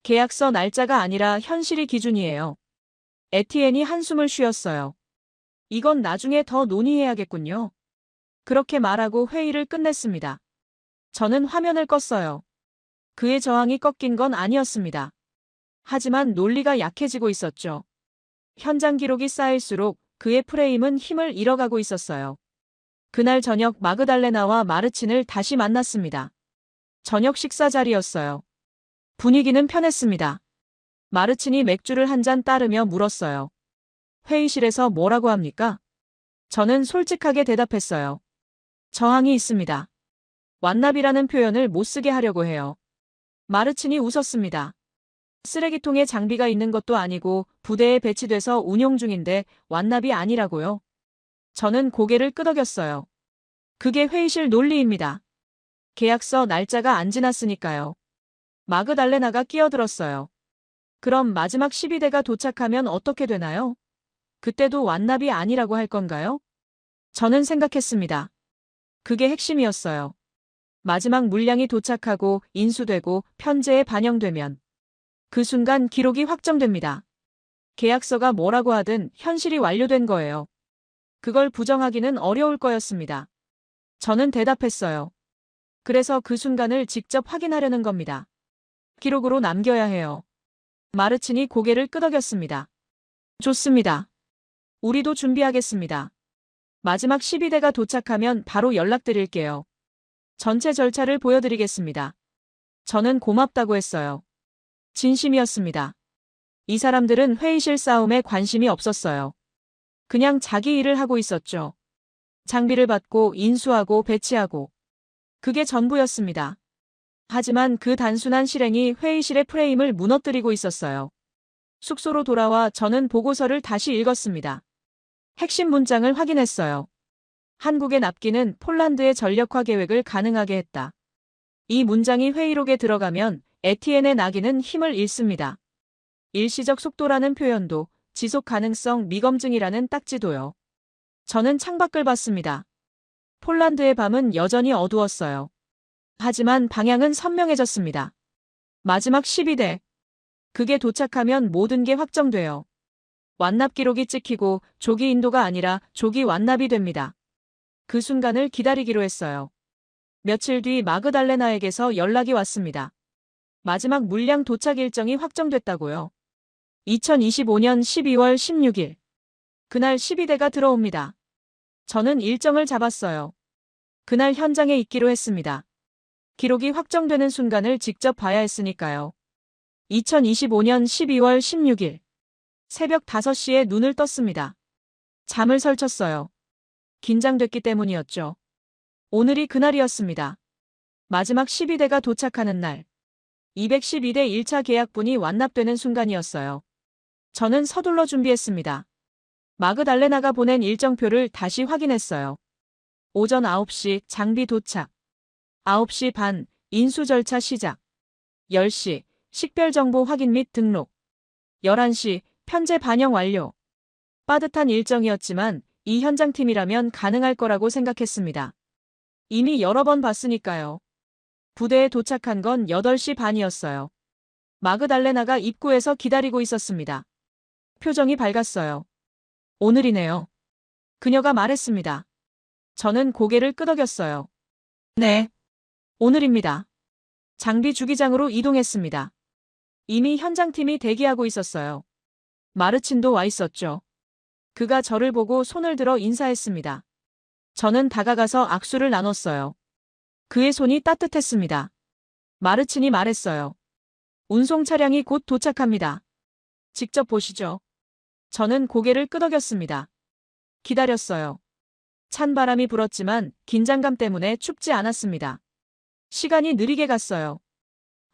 계약서 날짜가 아니라 현실이 기준이에요. 에티엔이 한숨을 쉬었어요. 이건 나중에 더 논의해야겠군요. 그렇게 말하고 회의를 끝냈습니다. 저는 화면을 껐어요. 그의 저항이 꺾인 건 아니었습니다. 하지만 논리가 약해지고 있었죠. 현장 기록이 쌓일수록 그의 프레임은 힘을 잃어가고 있었어요. 그날 저녁 마그달레나와 마르친을 다시 만났습니다. 저녁 식사 자리였어요. 분위기는 편했습니다. 마르친이 맥주를 한 잔 따르며 물었어요. 회의실에서 뭐라고 합니까? 저는 솔직하게 대답했어요. 저항이 있습니다. 완납이라는 표현을 못 쓰게 하려고 해요. 마르친이 웃었습니다. 쓰레기통에 장비가 있는 것도 아니고 부대에 배치돼서 운용 중인데 완납이 아니라고요? 저는 고개를 끄덕였어요. 그게 회의실 논리입니다. 계약서 날짜가 안 지났으니까요. 마그달레나가 끼어들었어요. 그럼 마지막 12대가 도착하면 어떻게 되나요? 그때도 완납이 아니라고 할 건가요? 저는 생각했습니다. 그게 핵심이었어요. 마지막 물량이 도착하고 인수되고 편제에 반영되면 그 순간 기록이 확정됩니다. 계약서가 뭐라고 하든 현실이 완료된 거예요. 그걸 부정하기는 어려울 거였습니다. 저는 대답했어요. 그래서 그 순간을 직접 확인하려는 겁니다. 기록으로 남겨야 해요. 마르친이 고개를 끄덕였습니다. 좋습니다. 우리도 준비하겠습니다. 마지막 12대가 도착하면 바로 연락드릴게요. 전체 절차를 보여드리겠습니다. 저는 고맙다고 했어요. 진심이었습니다. 이 사람들은 회의실 싸움에 관심이 없었어요. 그냥 자기 일을 하고 있었죠. 장비를 받고 인수하고 배치하고. 그게 전부였습니다. 하지만 그 단순한 실행이 회의실의 프레임을 무너뜨리고 있었어요. 숙소로 돌아와 저는 보고서를 다시 읽었습니다. 핵심 문장을 확인했어요. 한국의 납기는 폴란드의 전력화 계획을 가능하게 했다. 이 문장이 회의록에 들어가면 에티엔의 나기는 힘을 잃습니다. 일시적 속도라는 표현도 지속 가능성 미검증이라는 딱지도요. 저는 창밖을 봤습니다. 폴란드의 밤은 여전히 어두웠어요. 하지만 방향은 선명해졌습니다. 마지막 12대. 그게 도착하면 모든 게 확정돼요. 완납 기록이 찍히고 조기 인도가 아니라 조기 완납이 됩니다. 그 순간을 기다리기로 했어요. 며칠 뒤 마그달레나에게서 연락이 왔습니다. 마지막 물량 도착 일정이 확정됐다고요. 2025년 12월 16일. 그날 12대가 들어옵니다. 저는 일정을 잡았어요. 그날 현장에 있기로 했습니다. 기록이 확정되는 순간을 직접 봐야 했으니까요. 2025년 12월 16일. 새벽 5시에 눈을 떴습니다. 잠을 설쳤어요. 긴장됐기 때문이었죠. 오늘이 그날이었습니다. 마지막 12대가 도착하는 날. 212대 1차 계약분이 완납되는 순간이었어요. 저는 서둘러 준비했습니다. 마그달레나가 보낸 일정표를 다시 확인했어요. 오전 9시 장비 도착. 9시 반 인수 절차 시작. 10시 식별 정보 확인 및 등록. 11시 편제 반영 완료. 빠듯한 일정이었지만 이 현장팀이라면 가능할 거라고 생각했습니다. 이미 여러 번 봤으니까요. 부대에 도착한 건 8시 반이었어요. 마그달레나가 입구에서 기다리고 있었습니다. 표정이 밝았어요. 오늘이네요. 그녀가 말했습니다. 저는 고개를 끄덕였어요. 네. 오늘입니다. 장비 주기장으로 이동했습니다. 이미 현장팀이 대기하고 있었어요. 마르친도 와 있었죠. 그가 저를 보고 손을 들어 인사했습니다. 저는 다가가서 악수를 나눴어요. 그의 손이 따뜻했습니다. 마르친이 말했어요. 운송 차량이 곧 도착합니다. 직접 보시죠. 저는 고개를 끄덕였습니다. 기다렸어요. 찬 바람이 불었지만 긴장감 때문에 춥지 않았습니다. 시간이 느리게 갔어요.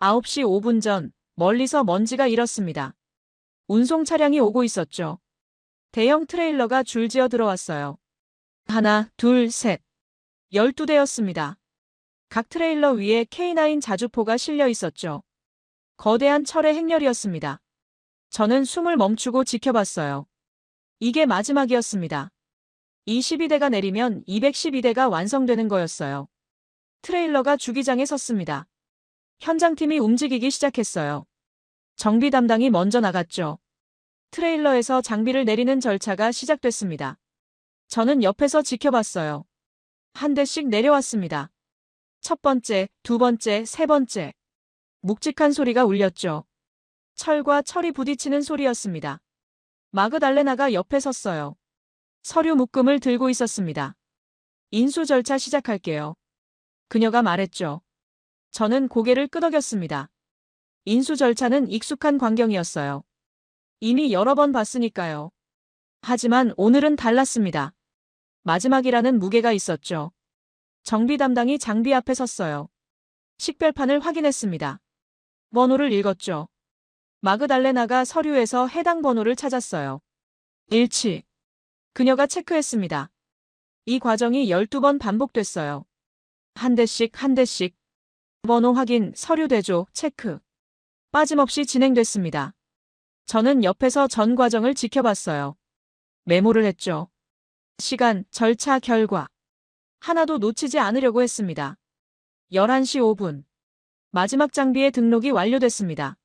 9시 5분 전 멀리서 먼지가 일었습니다. 운송 차량이 오고 있었죠. 대형 트레일러가 줄지어 들어왔어요. 하나, 둘, 셋. 12대였습니다. 각 트레일러 위에 K9 자주포가 실려 있었죠. 거대한 철의 행렬이었습니다. 저는 숨을 멈추고 지켜봤어요. 이게 마지막이었습니다. 이 12대가 내리면 212대가 완성되는 거였어요. 트레일러가 주기장에 섰습니다. 현장팀이 움직이기 시작했어요. 정비 담당이 먼저 나갔죠. 트레일러에서 장비를 내리는 절차가 시작됐습니다. 저는 옆에서 지켜봤어요. 한 대씩 내려왔습니다. 첫 번째, 두 번째, 세 번째. 묵직한 소리가 울렸죠. 철과 철이 부딪히는 소리였습니다. 마그달레나가 옆에 섰어요. 서류 묶음을 들고 있었습니다. 인수 절차 시작할게요. 그녀가 말했죠. 저는 고개를 끄덕였습니다. 인수 절차는 익숙한 광경이었어요. 이미 여러 번 봤으니까요. 하지만 오늘은 달랐습니다. 마지막이라는 무게가 있었죠. 정비 담당이 장비 앞에 섰어요. 식별판을 확인했습니다. 번호를 읽었죠. 마그달레나가 서류에서 해당 번호를 찾았어요. 일치. 그녀가 체크했습니다. 이 과정이 12번 반복됐어요. 한 대씩 한 대씩. 번호 확인, 서류 대조, 체크. 빠짐없이 진행됐습니다. 저는 옆에서 전 과정을 지켜봤어요. 메모를 했죠. 시간, 절차, 결과. 하나도 놓치지 않으려고 했습니다. 11시 5분. 마지막 장비의 등록이 완료됐습니다.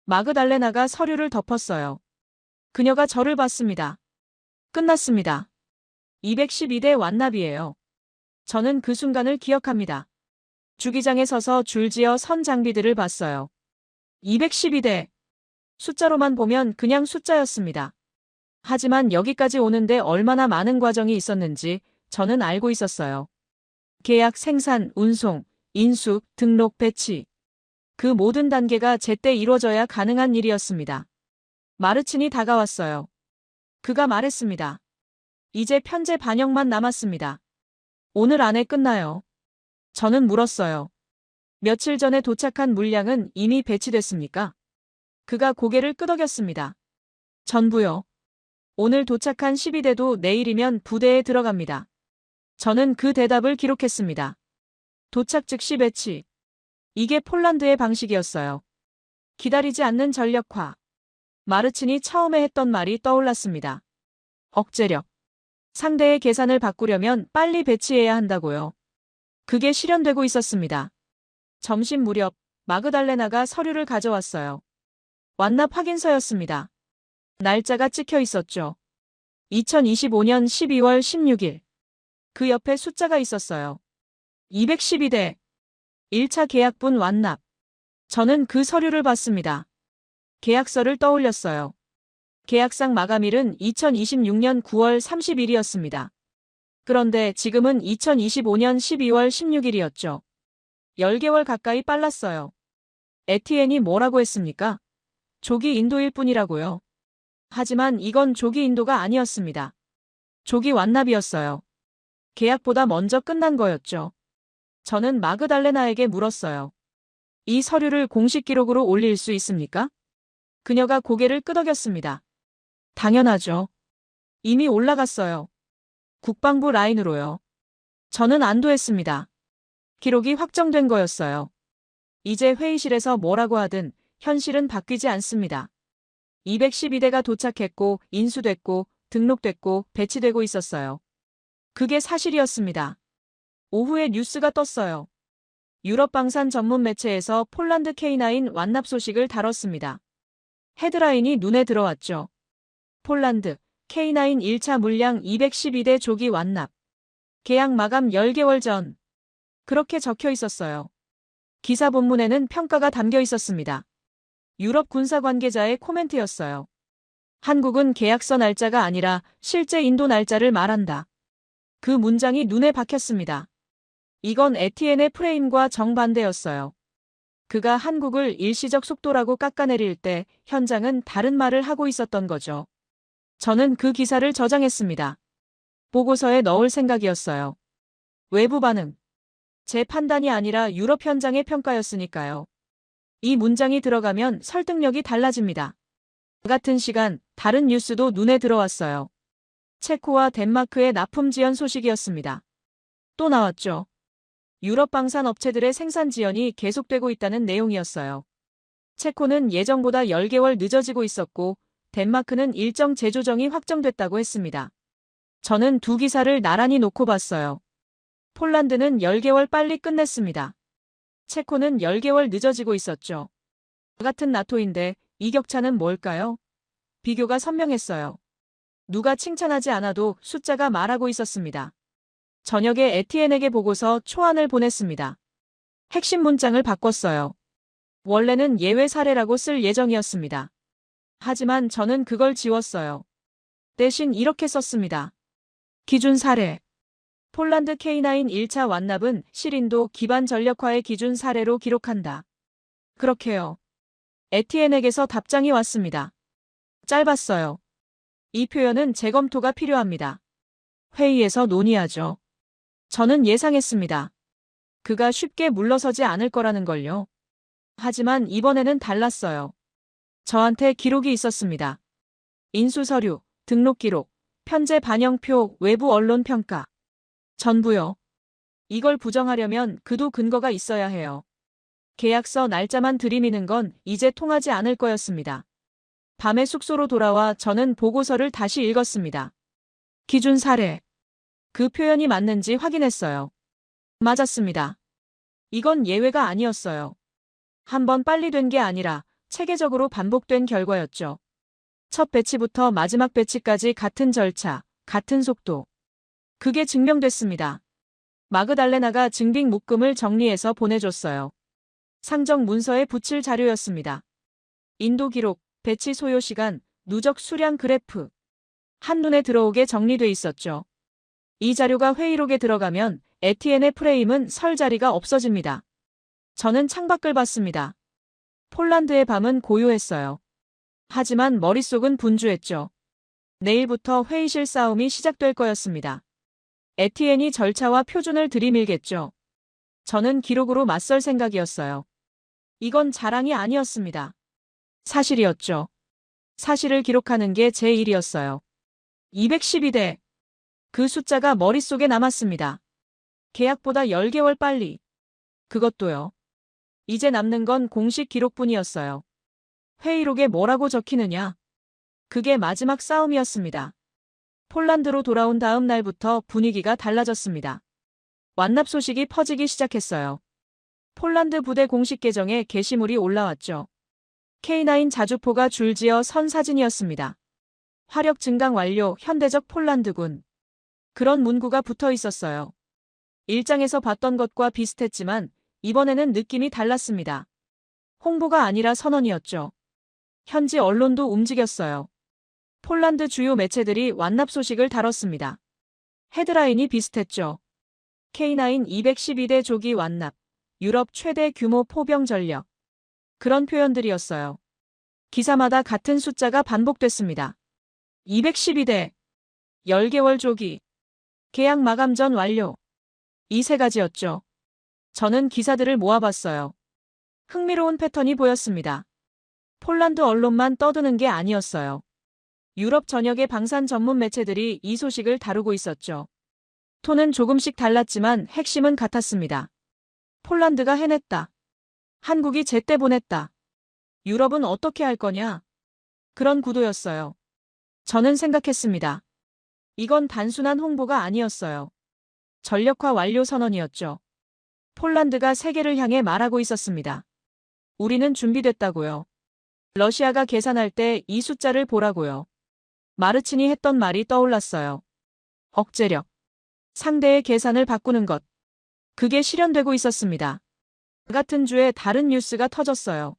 마그달레나가 서류를 덮었어요. 그녀가 저를 봤습니다. 끝났습니다. 212대 완납이에요. 저는 그 순간을 기억합니다. 주기장에 서서 줄지어 선 장비들을 봤어요. 212대. 숫자로만 보면 그냥 숫자였습니다. 하지만 여기까지 오는데 얼마나 많은 과정이 있었는지 저는 알고 있었어요. 계약, 생산, 운송, 인수, 등록, 배치. 그 모든 단계가 제때 이루어져야 가능한 일이었습니다. 마르친이 다가왔어요. 그가 말했습니다. 이제 편제 반영만 남았습니다. 오늘 안에 끝나요. 저는 물었어요. 며칠 전에 도착한 물량은 이미 배치됐습니까? 그가 고개를 끄덕였습니다. 전부요. 오늘 도착한 12대도 내일이면 부대에 들어갑니다. 저는 그 대답을 기록했습니다. 도착 즉시 배치. 이게 폴란드의 방식이었어요. 기다리지 않는 전력화. 마르친이 처음에 했던 말이 떠올랐습니다. 억제력. 상대의 계산을 바꾸려면 빨리 배치해야 한다고요. 그게 실현되고 있었습니다. 점심 무렵 마그달레나가 서류를 가져왔어요. 완납 확인서였습니다. 날짜가 찍혀 있었죠. 2025년 12월 16일. 그 옆에 숫자가 있었어요. 212대. 1차 계약분 완납. 저는 그 서류를 봤습니다. 계약서를 떠올렸어요. 계약상 마감일은 2026년 9월 30일이었습니다. 그런데 지금은 2025년 12월 16일이었죠. 10개월 가까이 빨랐어요. 에티엔이 뭐라고 했습니까? 조기 인도일 뿐이라고요. 하지만 이건 조기 인도가 아니었습니다. 조기 완납이었어요. 계약보다 먼저 끝난 거였죠. 저는 마그달레나에게 물었어요. 이 서류를 공식 기록으로 올릴 수 있습니까? 그녀가 고개를 끄덕였습니다. 당연하죠. 이미 올라갔어요. 국방부 라인으로요. 저는 안도했습니다. 기록이 확정된 거였어요. 이제 회의실에서 뭐라고 하든 현실은 바뀌지 않습니다. 212대가 도착했고 인수됐고 등록됐고 배치되고 있었어요. 그게 사실이었습니다. 오후에 뉴스가 떴어요. 유럽 방산 전문 매체에서 폴란드 K9 완납 소식을 다뤘습니다. 헤드라인이 눈에 들어왔죠. 폴란드 K9 1차 물량 212대 조기 완납. 계약 마감 10개월 전. 그렇게 적혀 있었어요. 기사 본문에는 평가가 담겨 있었습니다. 유럽 군사 관계자의 코멘트였어요. 한국은 계약서 날짜가 아니라 실제 인도 날짜를 말한다. 그 문장이 눈에 박혔습니다. 이건 에티엔의 프레임과 정반대였어요. 그가 한국을 일시적 속도라고 깎아내릴 때 현장은 다른 말을 하고 있었던 거죠. 저는 그 기사를 저장했습니다. 보고서에 넣을 생각이었어요. 외부 반응. 제 판단이 아니라 유럽 현장의 평가였으니까요. 이 문장이 들어가면 설득력이 달라집니다. 같은 시간 다른 뉴스도 눈에 들어왔어요. 체코와 덴마크의 납품 지연 소식이었습니다. 또 나왔죠. 유럽 방산 업체들의 생산 지연이 계속되고 있다는 내용이었어요. 체코는 예정보다 10개월 늦어지고 있었고 덴마크는 일정 재조정이 확정됐다고 했습니다. 저는 두 기사를 나란히 놓고 봤어요. 폴란드는 10개월 빨리 끝냈습니다. 체코는 10개월 늦어지고 있었죠. 같은 나토인데 이 격차는 뭘까요? 비교가 선명했어요. 누가 칭찬하지 않아도 숫자가 말하고 있었습니다. 저녁에 에티엔에게 보고서 초안을 보냈습니다. 핵심 문장을 바꿨어요. 원래는 예외 사례라고 쓸 예정이었습니다. 하지만 저는 그걸 지웠어요. 대신 이렇게 썼습니다. 기준 사례. 폴란드 K9 1차 완납은 실인도 기반 전력화의 기준 사례로 기록한다. 그렇게요. 에티엔에게서 답장이 왔습니다. 짧았어요. 이 표현은 재검토가 필요합니다. 회의에서 논의하죠. 저는 예상했습니다. 그가 쉽게 물러서지 않을 거라는 걸요. 하지만 이번에는 달랐어요. 저한테 기록이 있었습니다. 인수 서류, 등록 기록, 편제 반영표, 외부 언론 평가. 전부요. 이걸 부정하려면 그도 근거가 있어야 해요. 계약서 날짜만 들이미는 건 이제 통하지 않을 거였습니다. 밤에 숙소로 돌아와 저는 보고서를 다시 읽었습니다. 기준 사례. 그 표현이 맞는지 확인했어요. 맞았습니다. 이건 예외가 아니었어요. 한 번 빨리 된 게 아니라 체계적으로 반복된 결과였죠. 첫 배치부터 마지막 배치까지 같은 절차, 같은 속도. 그게 증명됐습니다. 마그달레나가 증빙 묶음을 정리해서 보내줬어요. 상정 문서에 붙일 자료였습니다. 인도 기록, 배치 소요 시간, 누적 수량 그래프. 한눈에 들어오게 정리돼 있었죠. 이 자료가 회의록에 들어가면 에티엔의 프레임은 설 자리가 없어집니다. 저는 창밖을 봤습니다. 폴란드의 밤은 고요했어요. 하지만 머릿속은 분주했죠. 내일부터 회의실 싸움이 시작될 거였습니다. 에티엔이 절차와 표준을 들이밀겠죠. 저는 기록으로 맞설 생각이었어요. 이건 자랑이 아니었습니다. 사실이었죠. 사실을 기록하는 게 제 일이었어요. 212대. 그 숫자가 머릿속에 남았습니다. 계약보다 10개월 빨리. 그것도요. 이제 남는 건 공식 기록뿐이었어요. 회의록에 뭐라고 적히느냐. 그게 마지막 싸움이었습니다. 폴란드로 돌아온 다음 날부터 분위기가 달라졌습니다. 완납 소식이 퍼지기 시작했어요. 폴란드 부대 공식 계정에 게시물이 올라왔죠. K9 자주포가 줄지어 선 사진이었습니다. 화력 증강 완료 현대적 폴란드군. 그런 문구가 붙어 있었어요. 일장에서 봤던 것과 비슷했지만 이번에는 느낌이 달랐습니다. 홍보가 아니라 선언이었죠. 현지 언론도 움직였어요. 폴란드 주요 매체들이 완납 소식을 다뤘습니다. 헤드라인이 비슷했죠. K9 212대 조기 완납, 유럽 최대 규모 포병 전력. 그런 표현들이었어요. 기사마다 같은 숫자가 반복됐습니다. 212대, 10개월 조기, 계약 마감 전 완료. 이 세 가지였죠. 저는 기사들을 모아봤어요. 흥미로운 패턴이 보였습니다. 폴란드 언론만 떠드는 게 아니었어요. 유럽 전역의 방산 전문 매체들이 이 소식을 다루고 있었죠. 톤은 조금씩 달랐지만 핵심은 같았습니다. 폴란드가 해냈다. 한국이 제때 보냈다. 유럽은 어떻게 할 거냐? 그런 구도였어요. 저는 생각했습니다. 이건 단순한 홍보가 아니었어요. 전력화 완료 선언이었죠. 폴란드가 세계를 향해 말하고 있었습니다. 우리는 준비됐다고요. 러시아가 계산할 때 이 숫자를 보라고요. 마르친이 했던 말이 떠올랐어요. 억제력. 상대의 계산을 바꾸는 것. 그게 실현되고 있었습니다. 같은 주에 다른 뉴스가 터졌어요.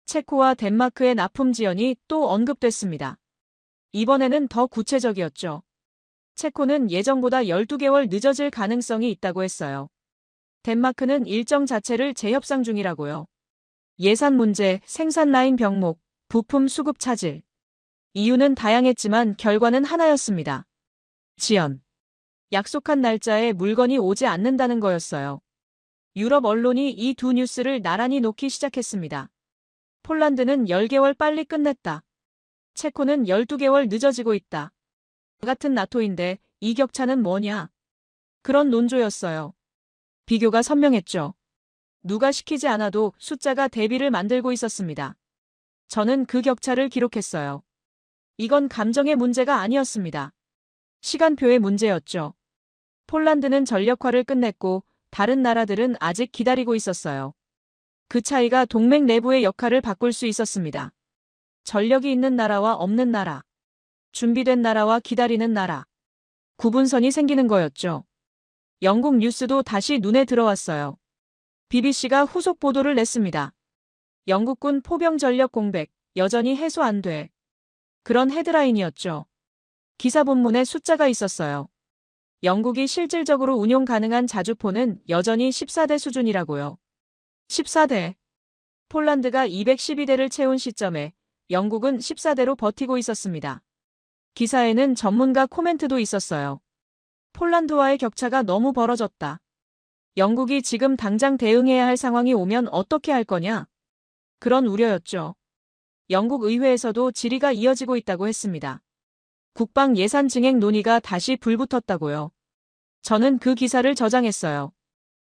체코와 덴마크의 납품 지연이 또 언급됐습니다. 이번에는 더 구체적이었죠. 체코는 예정보다 12개월 늦어질 가능성이 있다고 했어요. 덴마크는 일정 자체를 재협상 중이라고요. 예산 문제, 생산 라인 병목, 부품 수급 차질. 이유는 다양했지만 결과는 하나였습니다. 지연. 약속한 날짜에 물건이 오지 않는다는 거였어요. 유럽 언론이 이 두 뉴스를 나란히 놓기 시작했습니다. 폴란드는 10개월 빨리 끝냈다. 체코는 12개월 늦어지고 있다. 같은 나토인데 이 격차는 뭐냐? 그런 논조였어요. 비교가 선명했죠. 누가 시키지 않아도 숫자가 대비를 만들고 있었습니다. 저는 그 격차를 기록했어요. 이건 감정의 문제가 아니었습니다. 시간표의 문제였죠. 폴란드는 전력화를 끝냈고 다른 나라들은 아직 기다리고 있었어요. 그 차이가 동맹 내부의 역할을 바꿀 수 있었습니다. 전력이 있는 나라와 없는 나라, 준비된 나라와 기다리는 나라, 구분선이 생기는 거였죠. 영국 뉴스도 다시 눈에 들어왔어요. BBC가 후속 보도를 냈습니다. 영국군 포병 전력 공백, 여전히 해소 안 돼. 그런 헤드라인이었죠. 기사 본문에 숫자가 있었어요. 영국이 실질적으로 운용 가능한 자주포는 여전히 14대 수준이라고요. 14대. 폴란드가 212대를 채운 시점에 영국은 14대로 버티고 있었습니다. 기사에는 전문가 코멘트도 있었어요. 폴란드와의 격차가 너무 벌어졌다. 영국이 지금 당장 대응해야 할 상황이 오면 어떻게 할 거냐? 그런 우려였죠. 영국 의회에서도 질의가 이어지고 있다고 했습니다. 국방 예산 증액 논의가 다시 불붙었다고요. 저는 그 기사를 저장했어요.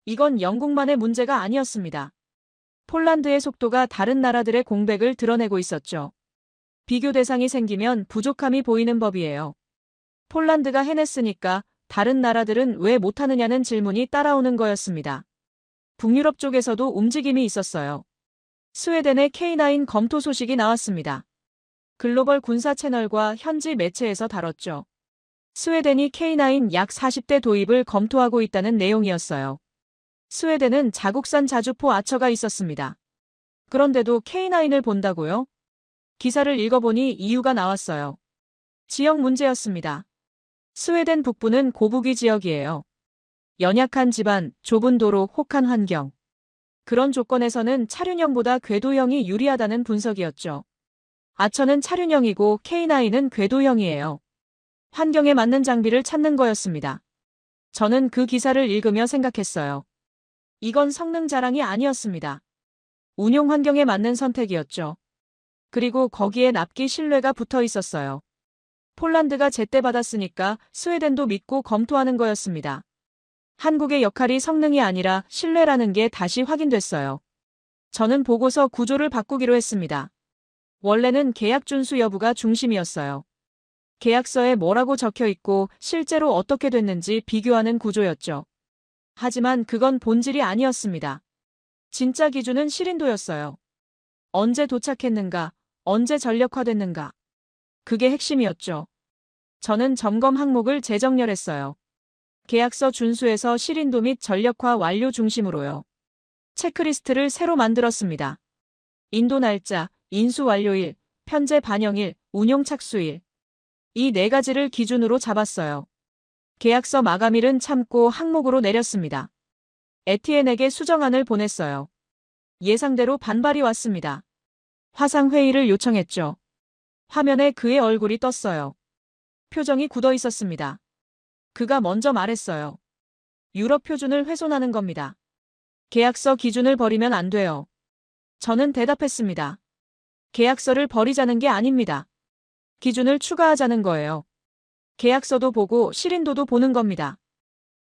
이건 영국만의 문제가 아니었습니다. 폴란드의 속도가 다른 나라들의 공백을 드러내고 있었죠. 비교 대상이 생기면 부족함이 보이는 법이에요. 폴란드가 해냈으니까 다른 나라들은 왜 못하느냐는 질문이 따라오는 거였습니다. 북유럽 쪽에서도 움직임이 있었어요. 스웨덴의 K9 검토 소식이 나왔습니다. 글로벌 군사 채널과 현지 매체에서 다뤘죠. 스웨덴이 K9 약 40대 도입을 검토하고 있다는 내용이었어요. 스웨덴은 자국산 자주포 아처가 있었습니다. 그런데도 K9을 본다고요? 기사를 읽어보니 이유가 나왔어요. 지역 문제였습니다. 스웨덴 북부는 고부기 지역이에요. 연약한 지반, 좁은 도로, 혹한 환경. 그런 조건에서는 차륜형보다 궤도형이 유리하다는 분석이었죠. 아처는 차륜형이고 K9은 궤도형이에요. 환경에 맞는 장비를 찾는 거였습니다. 저는 그 기사를 읽으며 생각했어요. 이건 성능 자랑이 아니었습니다. 운용 환경에 맞는 선택이었죠. 그리고 거기에 납기 신뢰가 붙어 있었어요. 폴란드가 제때 받았으니까 스웨덴도 믿고 검토하는 거였습니다. 한국의 역할이 성능이 아니라 신뢰라는 게 다시 확인됐어요. 저는 보고서 구조를 바꾸기로 했습니다. 원래는 계약 준수 여부가 중심이었어요. 계약서에 뭐라고 적혀 있고 실제로 어떻게 됐는지 비교하는 구조였죠. 하지만 그건 본질이 아니었습니다. 진짜 기준은 실인도였어요. 언제 도착했는가, 언제 전력화됐는가. 그게 핵심이었죠. 저는 점검 항목을 재정렬했어요. 계약서 준수에서 실인도 및 전력화 완료 중심으로요. 체크리스트를 새로 만들었습니다. 인도 날짜, 인수 완료일, 편제 반영일, 운용 착수일. 이 4가지를 기준으로 잡았어요. 계약서 마감일은 참고 항목으로 내렸습니다. 에티엔에게 수정안을 보냈어요. 예상대로 반발이 왔습니다. 화상회의를 요청했죠. 화면에 그의 얼굴이 떴어요. 표정이 굳어 있었습니다. 그가 먼저 말했어요. 유럽 표준을 훼손하는 겁니다. 계약서 기준을 버리면 안 돼요. 저는 대답했습니다. 계약서를 버리자는 게 아닙니다. 기준을 추가하자는 거예요. 계약서도 보고 실인도도 보는 겁니다.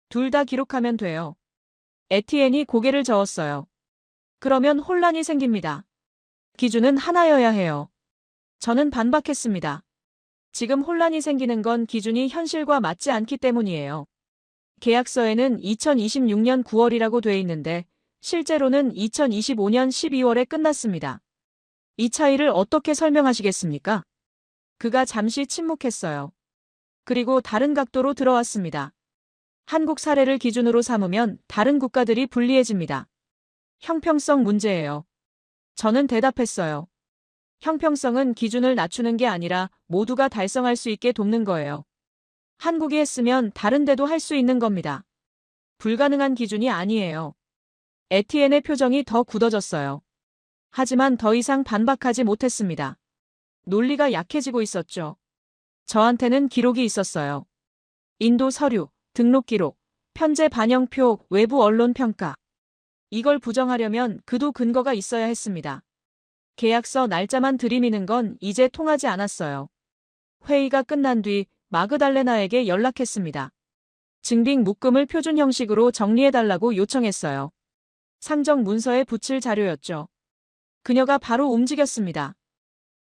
둘 다 기록하면 돼요. 에티엔이 고개를 저었어요. 그러면 혼란이 생깁니다. 기준은 하나여야 해요. 저는 반박했습니다. 지금 혼란이 생기는 건 기준이 현실과 맞지 않기 때문이에요. 계약서에는 2026년 9월이라고 돼 있는데 실제로는 2025년 12월에 끝났습니다. 이 차이를 어떻게 설명하시겠습니까? 그가 잠시 침묵했어요. 그리고 다른 각도로 들어왔습니다. 한국 사례를 기준으로 삼으면 다른 국가들이 불리해집니다. 형평성 문제예요. 저는 대답했어요. 형평성은 기준을 낮추는 게 아니라 모두가 달성할 수 있게 돕는 거예요. 한국이 했으면 다른 데도 할 수 있는 겁니다. 불가능한 기준이 아니에요. 에티엔의 표정이 더 굳어졌어요. 하지만 더 이상 반박하지 못했습니다. 논리가 약해지고 있었죠. 저한테는 기록이 있었어요. 인도 서류, 등록 기록, 편제 반영표, 외부 언론 평가. 이걸 부정하려면 그도 근거가 있어야 했습니다. 계약서 날짜만 들이미는 건 이제 통하지 않았어요. 회의가 끝난 뒤 마그달레나에게 연락했습니다. 증빙 묶음을 표준 형식으로 정리해달라고 요청했어요. 상정 문서에 붙일 자료였죠. 그녀가 바로 움직였습니다.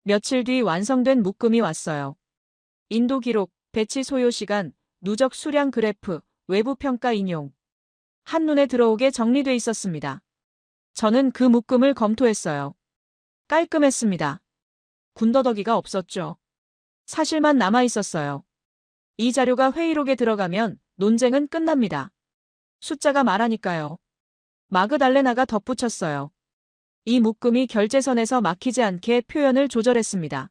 며칠 뒤 완성된 묶음이 왔어요. 인도 기록, 배치 소요 시간, 누적 수량 그래프, 외부 평가 인용. 한눈에 들어오게 정리돼 있었습니다. 저는 그 묶음을 검토했어요. 깔끔했습니다. 군더더기가 없었죠. 사실만 남아 있었어요. 이 자료가 회의록에 들어가면 논쟁은 끝납니다. 숫자가 말하니까요. 마그달레나가 덧붙였어요. 이 묶음이 결제선에서 막히지 않게 표현을 조절했습니다.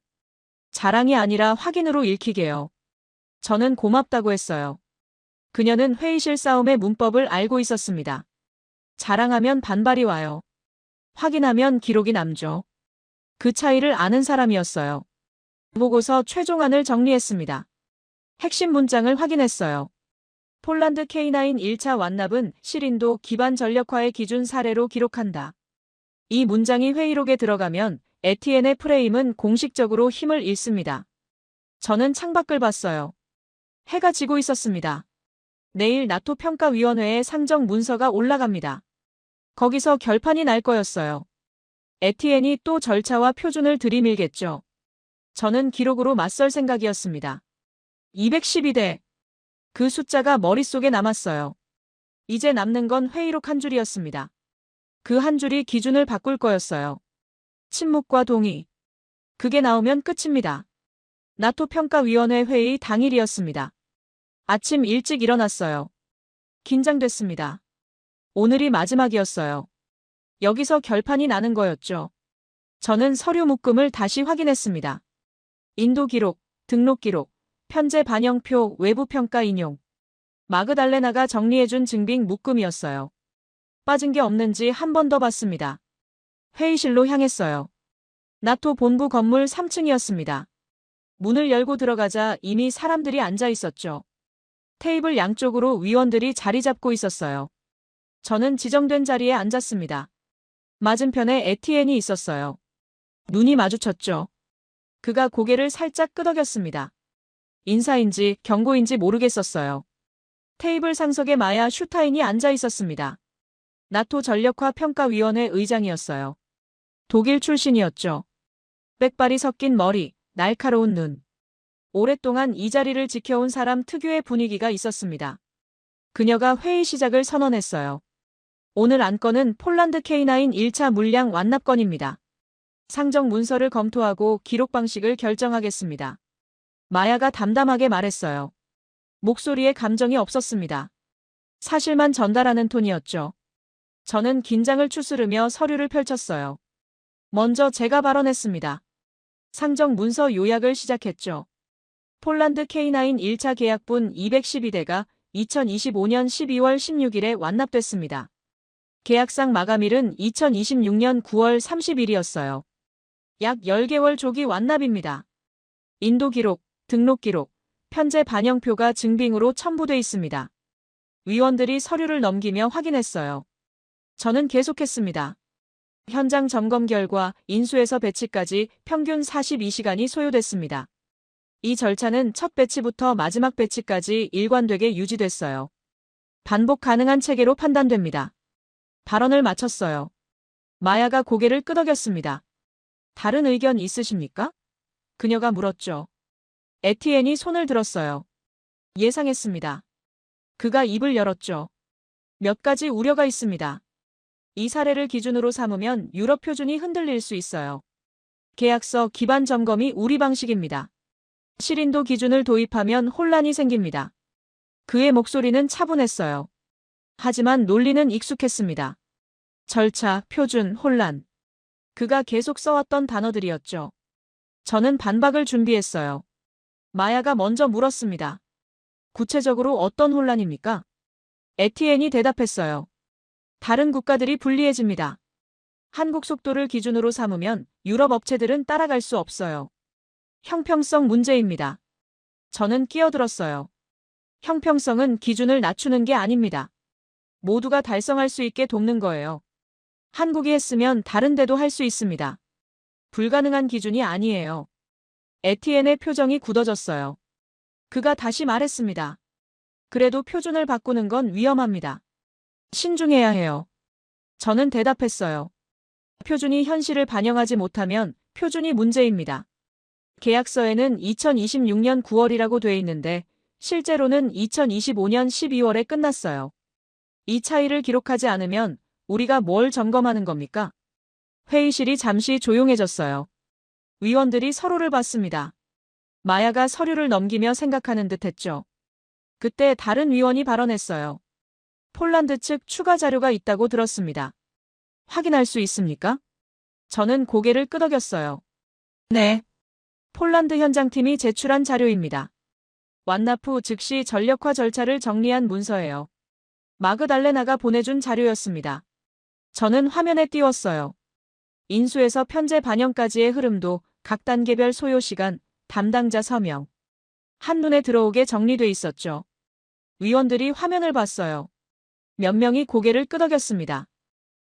자랑이 아니라 확인으로 읽히게요. 저는 고맙다고 했어요. 그녀는 회의실 싸움의 문법을 알고 있었습니다. 자랑하면 반발이 와요. 확인하면 기록이 남죠. 그 차이를 아는 사람이었어요. 보고서 최종안을 정리했습니다. 핵심 문장을 확인했어요. 폴란드 K9 1차 완납은 실인도 기반 전력화의 기준 사례로 기록한다. 이 문장이 회의록에 들어가면 에티엔의 프레임은 공식적으로 힘을 잃습니다. 저는 창밖을 봤어요. 해가 지고 있었습니다. 내일 나토 평가위원회에 상정 문서가 올라갑니다. 거기서 결판이 날 거였어요. 에티엔이 또 절차와 표준을 들이밀겠죠. 저는 기록으로 맞설 생각이었습니다. 212대. 그 숫자가 머릿속에 남았어요. 이제 남는 건 회의록 한 줄이었습니다. 그 한 줄이 기준을 바꿀 거였어요. 침묵과 동의. 그게 나오면 끝입니다. 나토 평가위원회 회의 당일이었습니다. 아침 일찍 일어났어요. 긴장됐습니다. 오늘이 마지막이었어요. 여기서 결판이 나는 거였죠. 저는 서류 묶음을 다시 확인했습니다. 인도 기록, 등록 기록, 편제 반영표, 외부 평가 인용. 마그달레나가 정리해준 증빙 묶음이었어요. 빠진 게 없는지 한 번 더 봤습니다. 회의실로 향했어요. 나토 본부 건물 3층이었습니다. 문을 열고 들어가자 이미 사람들이 앉아 있었죠. 테이블 양쪽으로 위원들이 자리 잡고 있었어요. 저는 지정된 자리에 앉았습니다. 맞은편에 에티엔이 있었어요. 눈이 마주쳤죠. 그가 고개를 살짝 끄덕였습니다. 인사인지 경고인지 모르겠었어요. 테이블 상석에 마야 슈타인이 앉아 있었습니다. 나토 전력화 평가위원회 의장이었어요. 독일 출신이었죠. 빽발이 섞인 머리, 날카로운 눈. 오랫동안 이 자리를 지켜온 사람 특유의 분위기가 있었습니다. 그녀가 회의 시작을 선언했어요. 오늘 안건은 폴란드 K9 1차 물량 완납건입니다. 상정 문서를 검토하고 기록 방식을 결정하겠습니다. 마야가 담담하게 말했어요. 목소리에 감정이 없었습니다. 사실만 전달하는 톤이었죠. 저는 긴장을 추스르며 서류를 펼쳤어요. 먼저 제가 발언했습니다. 상정 문서 요약을 시작했죠. 폴란드 K9 1차 계약분 212대가 2025년 12월 16일에 완납됐습니다. 계약상 마감일은 2026년 9월 30일이었어요. 약 10개월 조기 완납입니다. 인도 기록, 등록 기록, 편제 반영표가 증빙으로 첨부돼 있습니다. 위원들이 서류를 넘기며 확인했어요. 저는 계속했습니다. 현장 점검 결과 인수에서 배치까지 평균 42시간이 소요됐습니다. 이 절차는 첫 배치부터 마지막 배치까지 일관되게 유지됐어요. 반복 가능한 체계로 판단됩니다. 발언을 마쳤어요. 마야가 고개를 끄덕였습니다. 다른 의견 있으십니까? 그녀가 물었죠. 에티엔이 손을 들었어요. 예상했습니다. 그가 입을 열었죠. 몇 가지 우려가 있습니다. 이 사례를 기준으로 삼으면 유럽 표준이 흔들릴 수 있어요. 계약서 기반 점검이 우리 방식입니다. 실인도 기준을 도입하면 혼란이 생깁니다. 그의 목소리는 차분했어요. 하지만 논리는 익숙했습니다. 절차, 표준, 혼란. 그가 계속 써왔던 단어들이었죠. 저는 반박을 준비했어요. 마야가 먼저 물었습니다. 구체적으로 어떤 혼란입니까? 에티엔이 대답했어요. 다른 국가들이 불리해집니다. 한국 속도를 기준으로 삼으면 유럽 업체들은 따라갈 수 없어요. 형평성 문제입니다. 저는 끼어들었어요. 형평성은 기준을 낮추는 게 아닙니다. 모두가 달성할 수 있게 돕는 거예요. 한국이 했으면 다른 데도 할 수 있습니다. 불가능한 기준이 아니에요. 에티엔의 표정이 굳어졌어요. 그가 다시 말했습니다. 그래도 표준을 바꾸는 건 위험합니다. 신중해야 해요. 저는 대답했어요. 표준이 현실을 반영하지 못하면 표준이 문제입니다. 계약서에는 2026년 9월이라고 돼 있는데 실제로는 2025년 12월에 끝났어요. 이 차이를 기록하지 않으면 우리가 뭘 점검하는 겁니까? 회의실이 잠시 조용해졌어요. 위원들이 서로를 봤습니다. 마야가 서류를 넘기며 생각하는 듯 했죠. 그때 다른 위원이 발언했어요. 폴란드 측 추가 자료가 있다고 들었습니다. 확인할 수 있습니까? 저는 고개를 끄덕였어요. 네. 폴란드 현장팀이 제출한 자료입니다. 완납 후 즉시 전력화 절차를 정리한 문서예요. 마그달레나가 보내준 자료였습니다. 저는 화면에 띄웠어요. 인수에서 편제 반영까지의 흐름도 각 단계별 소요 시간, 담당자 서명. 한눈에 들어오게 정리돼 있었죠. 위원들이 화면을 봤어요. 몇 명이 고개를 끄덕였습니다.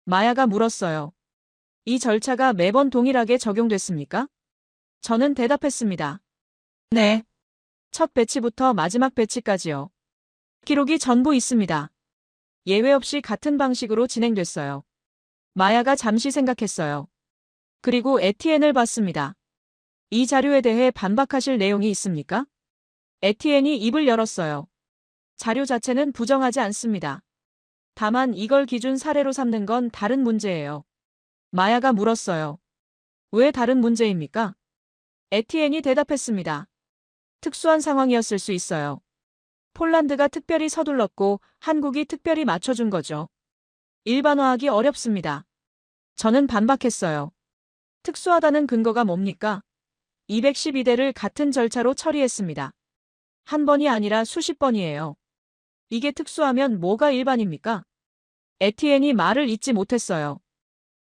마야가 물었어요. 이 절차가 매번 동일하게 적용됐습니까? 저는 대답했습니다. 네. 첫 배치부터 마지막 배치까지요. 기록이 전부 있습니다. 예외 없이 같은 방식으로 진행됐어요. 마야가 잠시 생각했어요. 그리고 에티엔을 봤습니다. 이 자료에 대해 반박하실 내용이 있습니까? 에티엔이 입을 열었어요. 자료 자체는 부정하지 않습니다. 다만 이걸 기준 사례로 삼는 건 다른 문제예요. 마야가 물었어요. 왜 다른 문제입니까? 에티엔이 대답했습니다. 특수한 상황이었을 수 있어요. 폴란드가 특별히 서둘렀고 한국이 특별히 맞춰준 거죠. 일반화하기 어렵습니다. 저는 반박했어요. 특수하다는 근거가 뭡니까? 212대를 같은 절차로 처리했습니다. 한 번이 아니라 수십 번이에요. 이게 특수하면 뭐가 일반입니까? 에티엔이 말을 잇지 못했어요.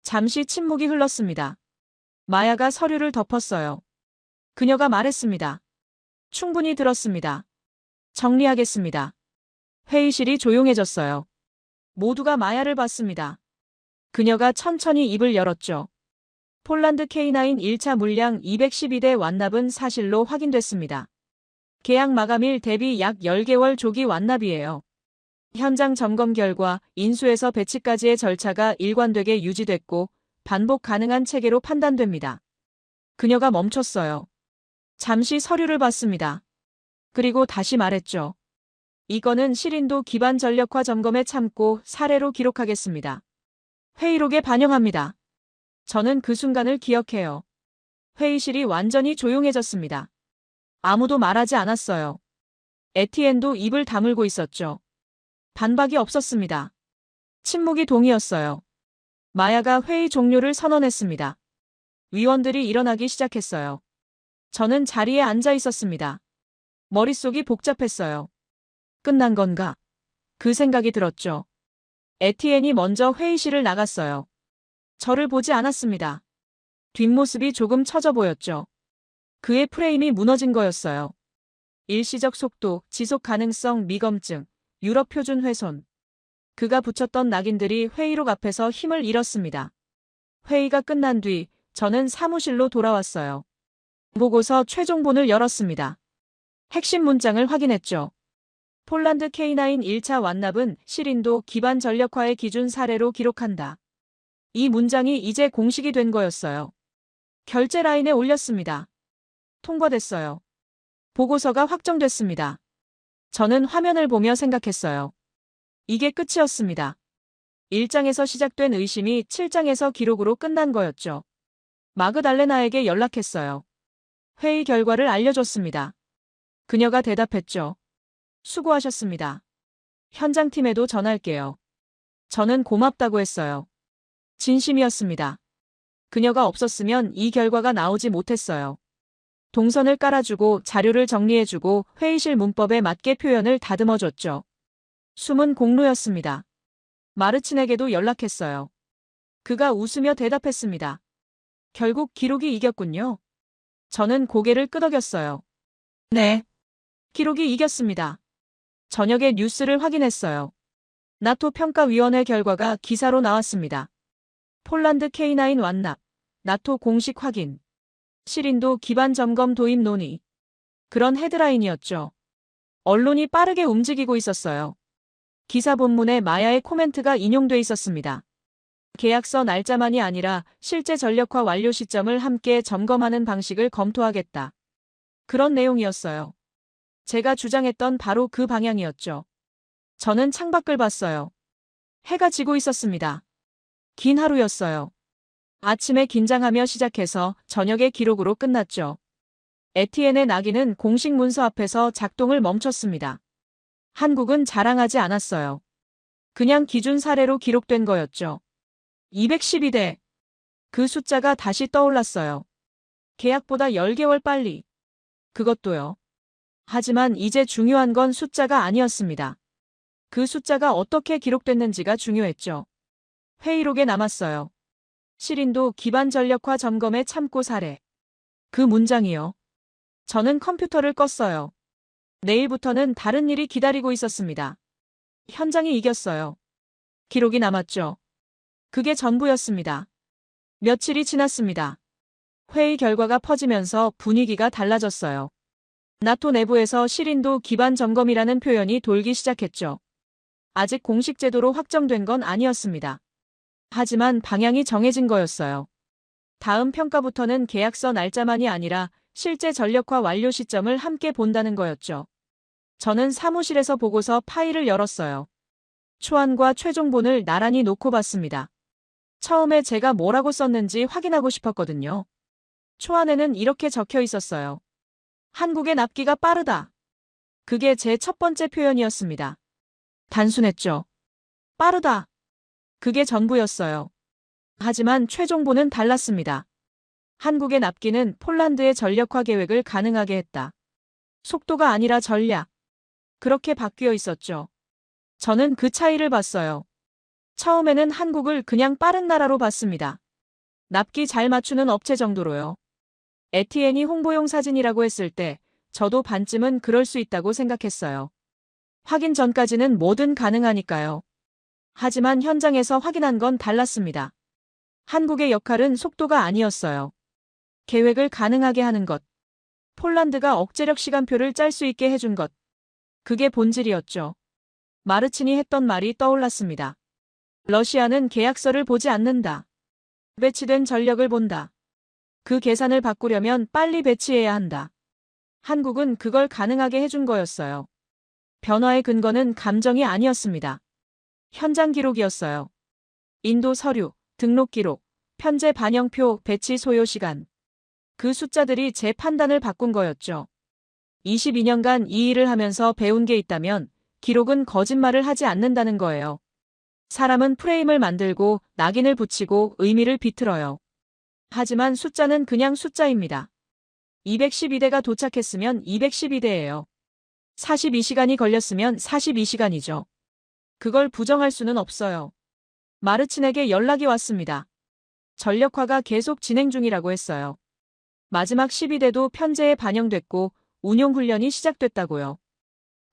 잠시 침묵이 흘렀습니다. 마야가 서류를 덮었어요. 그녀가 말했습니다. 충분히 들었습니다. 정리하겠습니다. 회의실이 조용해졌어요. 모두가 마야를 봤습니다. 그녀가 천천히 입을 열었죠. 폴란드 K9 1차 물량 212대 완납은 사실로 확인됐습니다. 계약 마감일 대비 약 10개월 조기 완납이에요. 현장 점검 결과 인수에서 배치까지의 절차가 일관되게 유지됐고 반복 가능한 체계로 판단됩니다. 그녀가 멈췄어요. 잠시 서류를 봤습니다. 그리고 다시 말했죠. 이거는 실인도 기반 전력화 점검에 참고 사례로 기록하겠습니다. 회의록에 반영합니다. 저는 그 순간을 기억해요. 회의실이 완전히 조용해졌습니다. 아무도 말하지 않았어요. 에티엔도 입을 다물고 있었죠. 반박이 없었습니다. 침묵이 동이었어요. 마야가 회의 종료를 선언했습니다. 위원들이 일어나기 시작했어요. 저는 자리에 앉아 있었습니다. 머릿속이 복잡했어요. 끝난 건가? 그 생각이 들었죠. 에티엔이 먼저 회의실을 나갔어요. 저를 보지 않았습니다. 뒷모습이 조금 처져 보였죠. 그의 프레임이 무너진 거였어요. 일시적 속도, 지속 가능성 미검증, 유럽 표준 훼손. 그가 붙였던 낙인들이 회의록 앞에서 힘을 잃었습니다. 회의가 끝난 뒤 저는 사무실로 돌아왔어요. 보고서 최종본을 열었습니다. 핵심 문장을 확인했죠. 폴란드 K9 1차 완납은 실인도 기반 전력화의 기준 사례로 기록한다. 이 문장이 이제 공식이 된 거였어요. 결제 라인에 올렸습니다. 통과됐어요. 보고서가 확정됐습니다. 저는 화면을 보며 생각했어요. 이게 끝이었습니다. 1장에서 시작된 의심이 7장에서 기록으로 끝난 거였죠. 마그달레나에게 연락했어요. 회의 결과를 알려줬습니다. 그녀가 대답했죠. 수고하셨습니다. 현장팀에도 전할게요. 저는 고맙다고 했어요. 진심이었습니다. 그녀가 없었으면 이 결과가 나오지 못했어요. 동선을 깔아주고 자료를 정리해주고 회의실 문법에 맞게 표현을 다듬어줬죠. 숨은 공로였습니다. 마르친에게도 연락했어요. 그가 웃으며 대답했습니다. 결국 기록이 이겼군요. 저는 고개를 끄덕였어요. 네. 기록이 이겼습니다. 저녁에 뉴스를 확인했어요. 나토 평가위원회 결과가 기사로 나왔습니다. 폴란드 K9 완납, 나토 공식 확인, 실인도 기반 점검 도입 논의. 그런 헤드라인이었죠. 언론이 빠르게 움직이고 있었어요. 기사 본문에 마야의 코멘트가 인용돼 있었습니다. 계약서 날짜만이 아니라 실제 전력화 완료 시점을 함께 점검하는 방식을 검토하겠다. 그런 내용이었어요. 제가 주장했던 바로 그 방향이었죠. 저는 창밖을 봤어요. 해가 지고 있었습니다. 긴 하루였어요. 아침에 긴장하며 시작해서 저녁에 기록으로 끝났죠. 에티엔의 낙인은 공식 문서 앞에서 작동을 멈췄습니다. 한국은 자랑하지 않았어요. 그냥 기준 사례로 기록된 거였죠. 212대. 그 숫자가 다시 떠올랐어요. 계약보다 10개월 빨리. 그것도요. 하지만 이제 중요한 건 숫자가 아니었습니다. 그 숫자가 어떻게 기록됐는지가 중요했죠. 회의록에 남았어요. 실인도 기반 전력화 점검의 참고 사례. 그 문장이요. 저는 컴퓨터를 껐어요. 내일부터는 다른 일이 기다리고 있었습니다. 현장이 이겼어요. 기록이 남았죠. 그게 전부였습니다. 며칠이 지났습니다. 회의 결과가 퍼지면서 분위기가 달라졌어요. 나토 내부에서 실인도 기반 점검이라는 표현이 돌기 시작했죠. 아직 공식 제도로 확정된 건 아니었습니다. 하지만 방향이 정해진 거였어요. 다음 평가부터는 계약서 날짜만이 아니라 실제 전력화 완료 시점을 함께 본다는 거였죠. 저는 사무실에서 보고서 파일을 열었어요. 초안과 최종본을 나란히 놓고 봤습니다. 처음에 제가 뭐라고 썼는지 확인하고 싶었거든요. 초안에는 이렇게 적혀 있었어요. 한국의 납기가 빠르다. 그게 제 첫 번째 표현이었습니다. 단순했죠. 빠르다. 그게 전부였어요. 하지만 최종본은 달랐습니다. 한국의 납기는 폴란드의 전력화 계획을 가능하게 했다. 속도가 아니라 전략. 그렇게 바뀌어 있었죠. 저는 그 차이를 봤어요. 처음에는 한국을 그냥 빠른 나라로 봤습니다. 납기 잘 맞추는 업체 정도로요. 에티엔이 홍보용 사진이라고 했을 때 저도 반쯤은 그럴 수 있다고 생각했어요. 확인 전까지는 뭐든 가능하니까요. 하지만 현장에서 확인한 건 달랐습니다. 한국의 역할은 속도가 아니었어요. 계획을 가능하게 하는 것. 폴란드가 억제력 시간표를 짤 수 있게 해준 것. 그게 본질이었죠. 마르친이 했던 말이 떠올랐습니다. 러시아는 계약서를 보지 않는다. 배치된 전력을 본다. 그 계산을 바꾸려면 빨리 배치해야 한다. 한국은 그걸 가능하게 해준 거였어요. 변화의 근거는 감정이 아니었습니다. 현장 기록이었어요. 인도 서류, 등록 기록, 편제 반영표, 배치 소요 시간. 그 숫자들이 제 판단을 바꾼 거였죠. 22년간 이 일을 하면서 배운 게 있다면 기록은 거짓말을 하지 않는다는 거예요. 사람은 프레임을 만들고 낙인을 붙이고 의미를 비틀어요. 하지만 숫자는 그냥 숫자입니다. 212대가 도착했으면 212대예요. 42시간이 걸렸으면 42시간이죠. 그걸 부정할 수는 없어요. 마르친에게 연락이 왔습니다. 전력화가 계속 진행 중이라고 했어요. 마지막 12대도 편제에 반영됐고 운용 훈련이 시작됐다고요.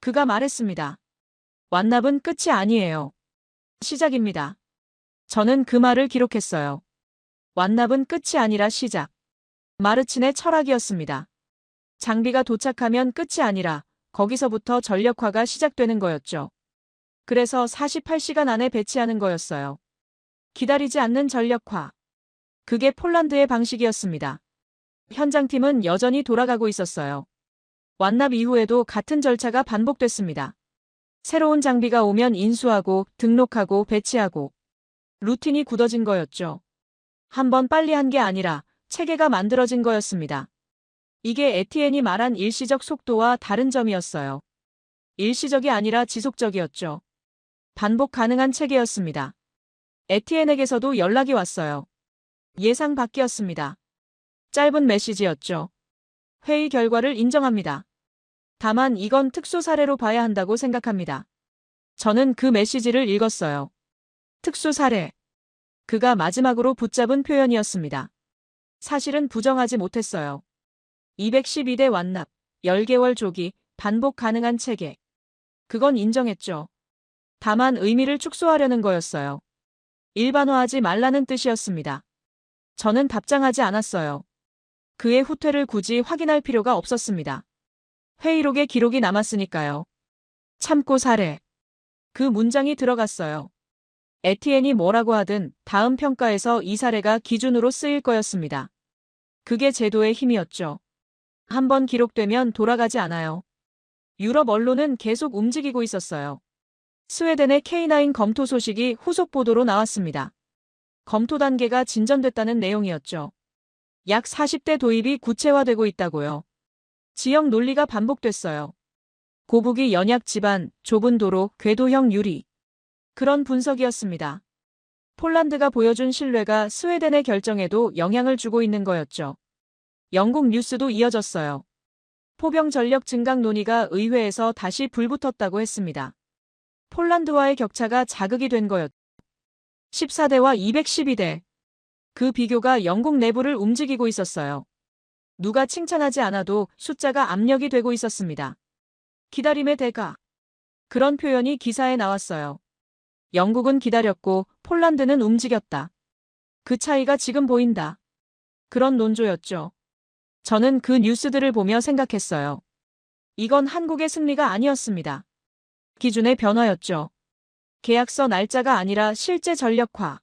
그가 말했습니다. 완납은 끝이 아니에요. 시작입니다. 저는 그 말을 기록했어요. 완납은 끝이 아니라 시작. 마르친의 철학이었습니다. 장비가 도착하면 끝이 아니라 거기서부터 전력화가 시작되는 거였죠. 그래서 48시간 안에 배치하는 거였어요. 기다리지 않는 전력화. 그게 폴란드의 방식이었습니다. 현장팀은 여전히 돌아가고 있었어요. 완납 이후에도 같은 절차가 반복됐습니다. 새로운 장비가 오면 인수하고 등록하고 배치하고 루틴이 굳어진 거였죠. 한번 빨리 한 게 아니라 체계가 만들어진 거였습니다. 이게 에티엔이 말한 일시적 속도와 다른 점이었어요. 일시적이 아니라 지속적이었죠. 반복 가능한 체계였습니다. 에티엔에게서도 연락이 왔어요. 예상 밖이었습니다. 짧은 메시지였죠. 회의 결과를 인정합니다. 다만 이건 특수 사례로 봐야 한다고 생각합니다. 저는 그 메시지를 읽었어요. 특수 사례. 그가 마지막으로 붙잡은 표현이었습니다. 사실은 부정하지 못했어요. 212대 완납, 10개월 조기, 반복 가능한 체계. 그건 인정했죠. 다만 의미를 축소하려는 거였어요. 일반화하지 말라는 뜻이었습니다. 저는 답장하지 않았어요. 그의 후퇴를 굳이 확인할 필요가 없었습니다. 회의록에 기록이 남았으니까요. 참고 사례. 그 문장이 들어갔어요. 에티엔이 뭐라고 하든 다음 평가에서 이 사례가 기준으로 쓰일 거였습니다. 그게 제도의 힘이었죠. 한번 기록되면 돌아가지 않아요. 유럽 언론은 계속 움직이고 있었어요. 스웨덴의 K9 검토 소식이 후속 보도로 나왔습니다. 검토 단계가 진전됐다는 내용이었죠. 약 40대 도입이 구체화되고 있다고요. 지역 논리가 반복됐어요. 고북이 연약 지반, 좁은 도로, 궤도형 유리. 그런 분석이었습니다. 폴란드가 보여준 신뢰가 스웨덴의 결정에도 영향을 주고 있는 거였죠. 영국 뉴스도 이어졌어요. 포병 전력 증강 논의가 의회에서 다시 불붙었다고 했습니다. 폴란드와의 격차가 자극이 된 거였죠. 14대와 212대. 그 비교가 영국 내부를 움직이고 있었어요. 누가 칭찬하지 않아도 숫자가 압력이 되고 있었습니다. 기다림의 대가. 그런 표현이 기사에 나왔어요. 영국은 기다렸고 폴란드는 움직였다. 그 차이가 지금 보인다. 그런 논조였죠. 저는 그 뉴스들을 보며 생각했어요. 이건 한국의 승리가 아니었습니다. 기준의 변화였죠. 계약서 날짜가 아니라 실제 전력화.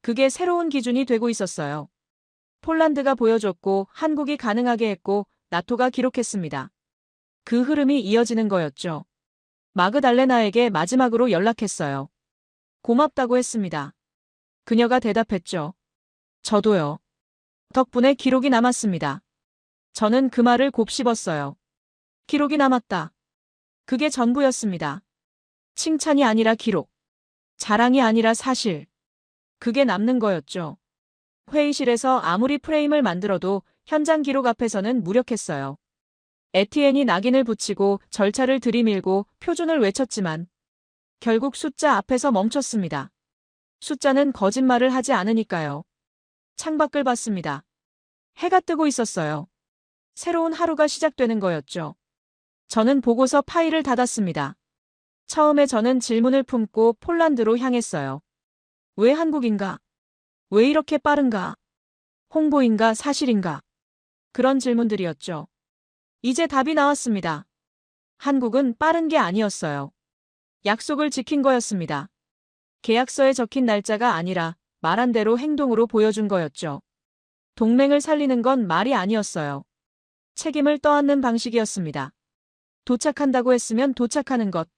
그게 새로운 기준이 되고 있었어요. 폴란드가 보여줬고 한국이 가능하게 했고 나토가 기록했습니다. 그 흐름이 이어지는 거였죠. 마그달레나에게 마지막으로 연락했어요. 고맙다고 했습니다. 그녀가 대답했죠. 저도요. 덕분에 기록이 남았습니다. 저는 그 말을 곱씹었어요. 기록이 남았다. 그게 전부였습니다. 칭찬이 아니라 기록. 자랑이 아니라 사실. 그게 남는 거였죠. 회의실에서 아무리 프레임을 만들어도 현장 기록 앞에서는 무력했어요. 에티엔이 낙인을 붙이고 절차를 들이밀고 표준을 외쳤지만 결국 숫자 앞에서 멈췄습니다. 숫자는 거짓말을 하지 않으니까요. 창밖을 봤습니다. 해가 뜨고 있었어요. 새로운 하루가 시작되는 거였죠. 저는 보고서 파일을 닫았습니다. 처음에 저는 질문을 품고 폴란드로 향했어요. 왜 한국인가? 왜 이렇게 빠른가? 홍보인가 사실인가? 그런 질문들이었죠. 이제 답이 나왔습니다. 한국은 빠른 게 아니었어요. 약속을 지킨 거였습니다. 계약서에 적힌 날짜가 아니라 말한 대로 행동으로 보여준 거였죠. 동맹을 살리는 건 말이 아니었어요. 책임을 떠안는 방식이었습니다. 도착한다고 했으면 도착하는 것.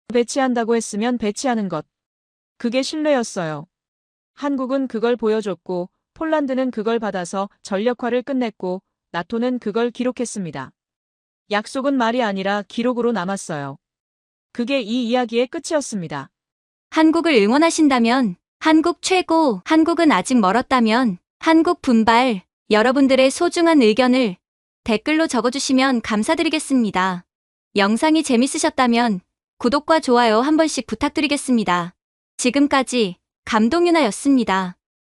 배치한다고 했으면 배치하는 것. 그게 신뢰였어요. 한국은 그걸 보여줬고 폴란드는 그걸 받아서 전력화를 끝냈고 나토는 그걸 기록했습니다. 약속은 말이 아니라 기록으로 남았어요. 그게 이 이야기의 끝이었습니다. 한국을 응원하신다면, 한국 최고, 한국은 아직 멀었다면, 한국 분발, 여러분들의 소중한 의견을 댓글로 적어주시면 감사드리겠습니다. 영상이 재밌으셨다면 구독과 좋아요 한 번씩 부탁드리겠습니다. 지금까지 감동유나였습니다.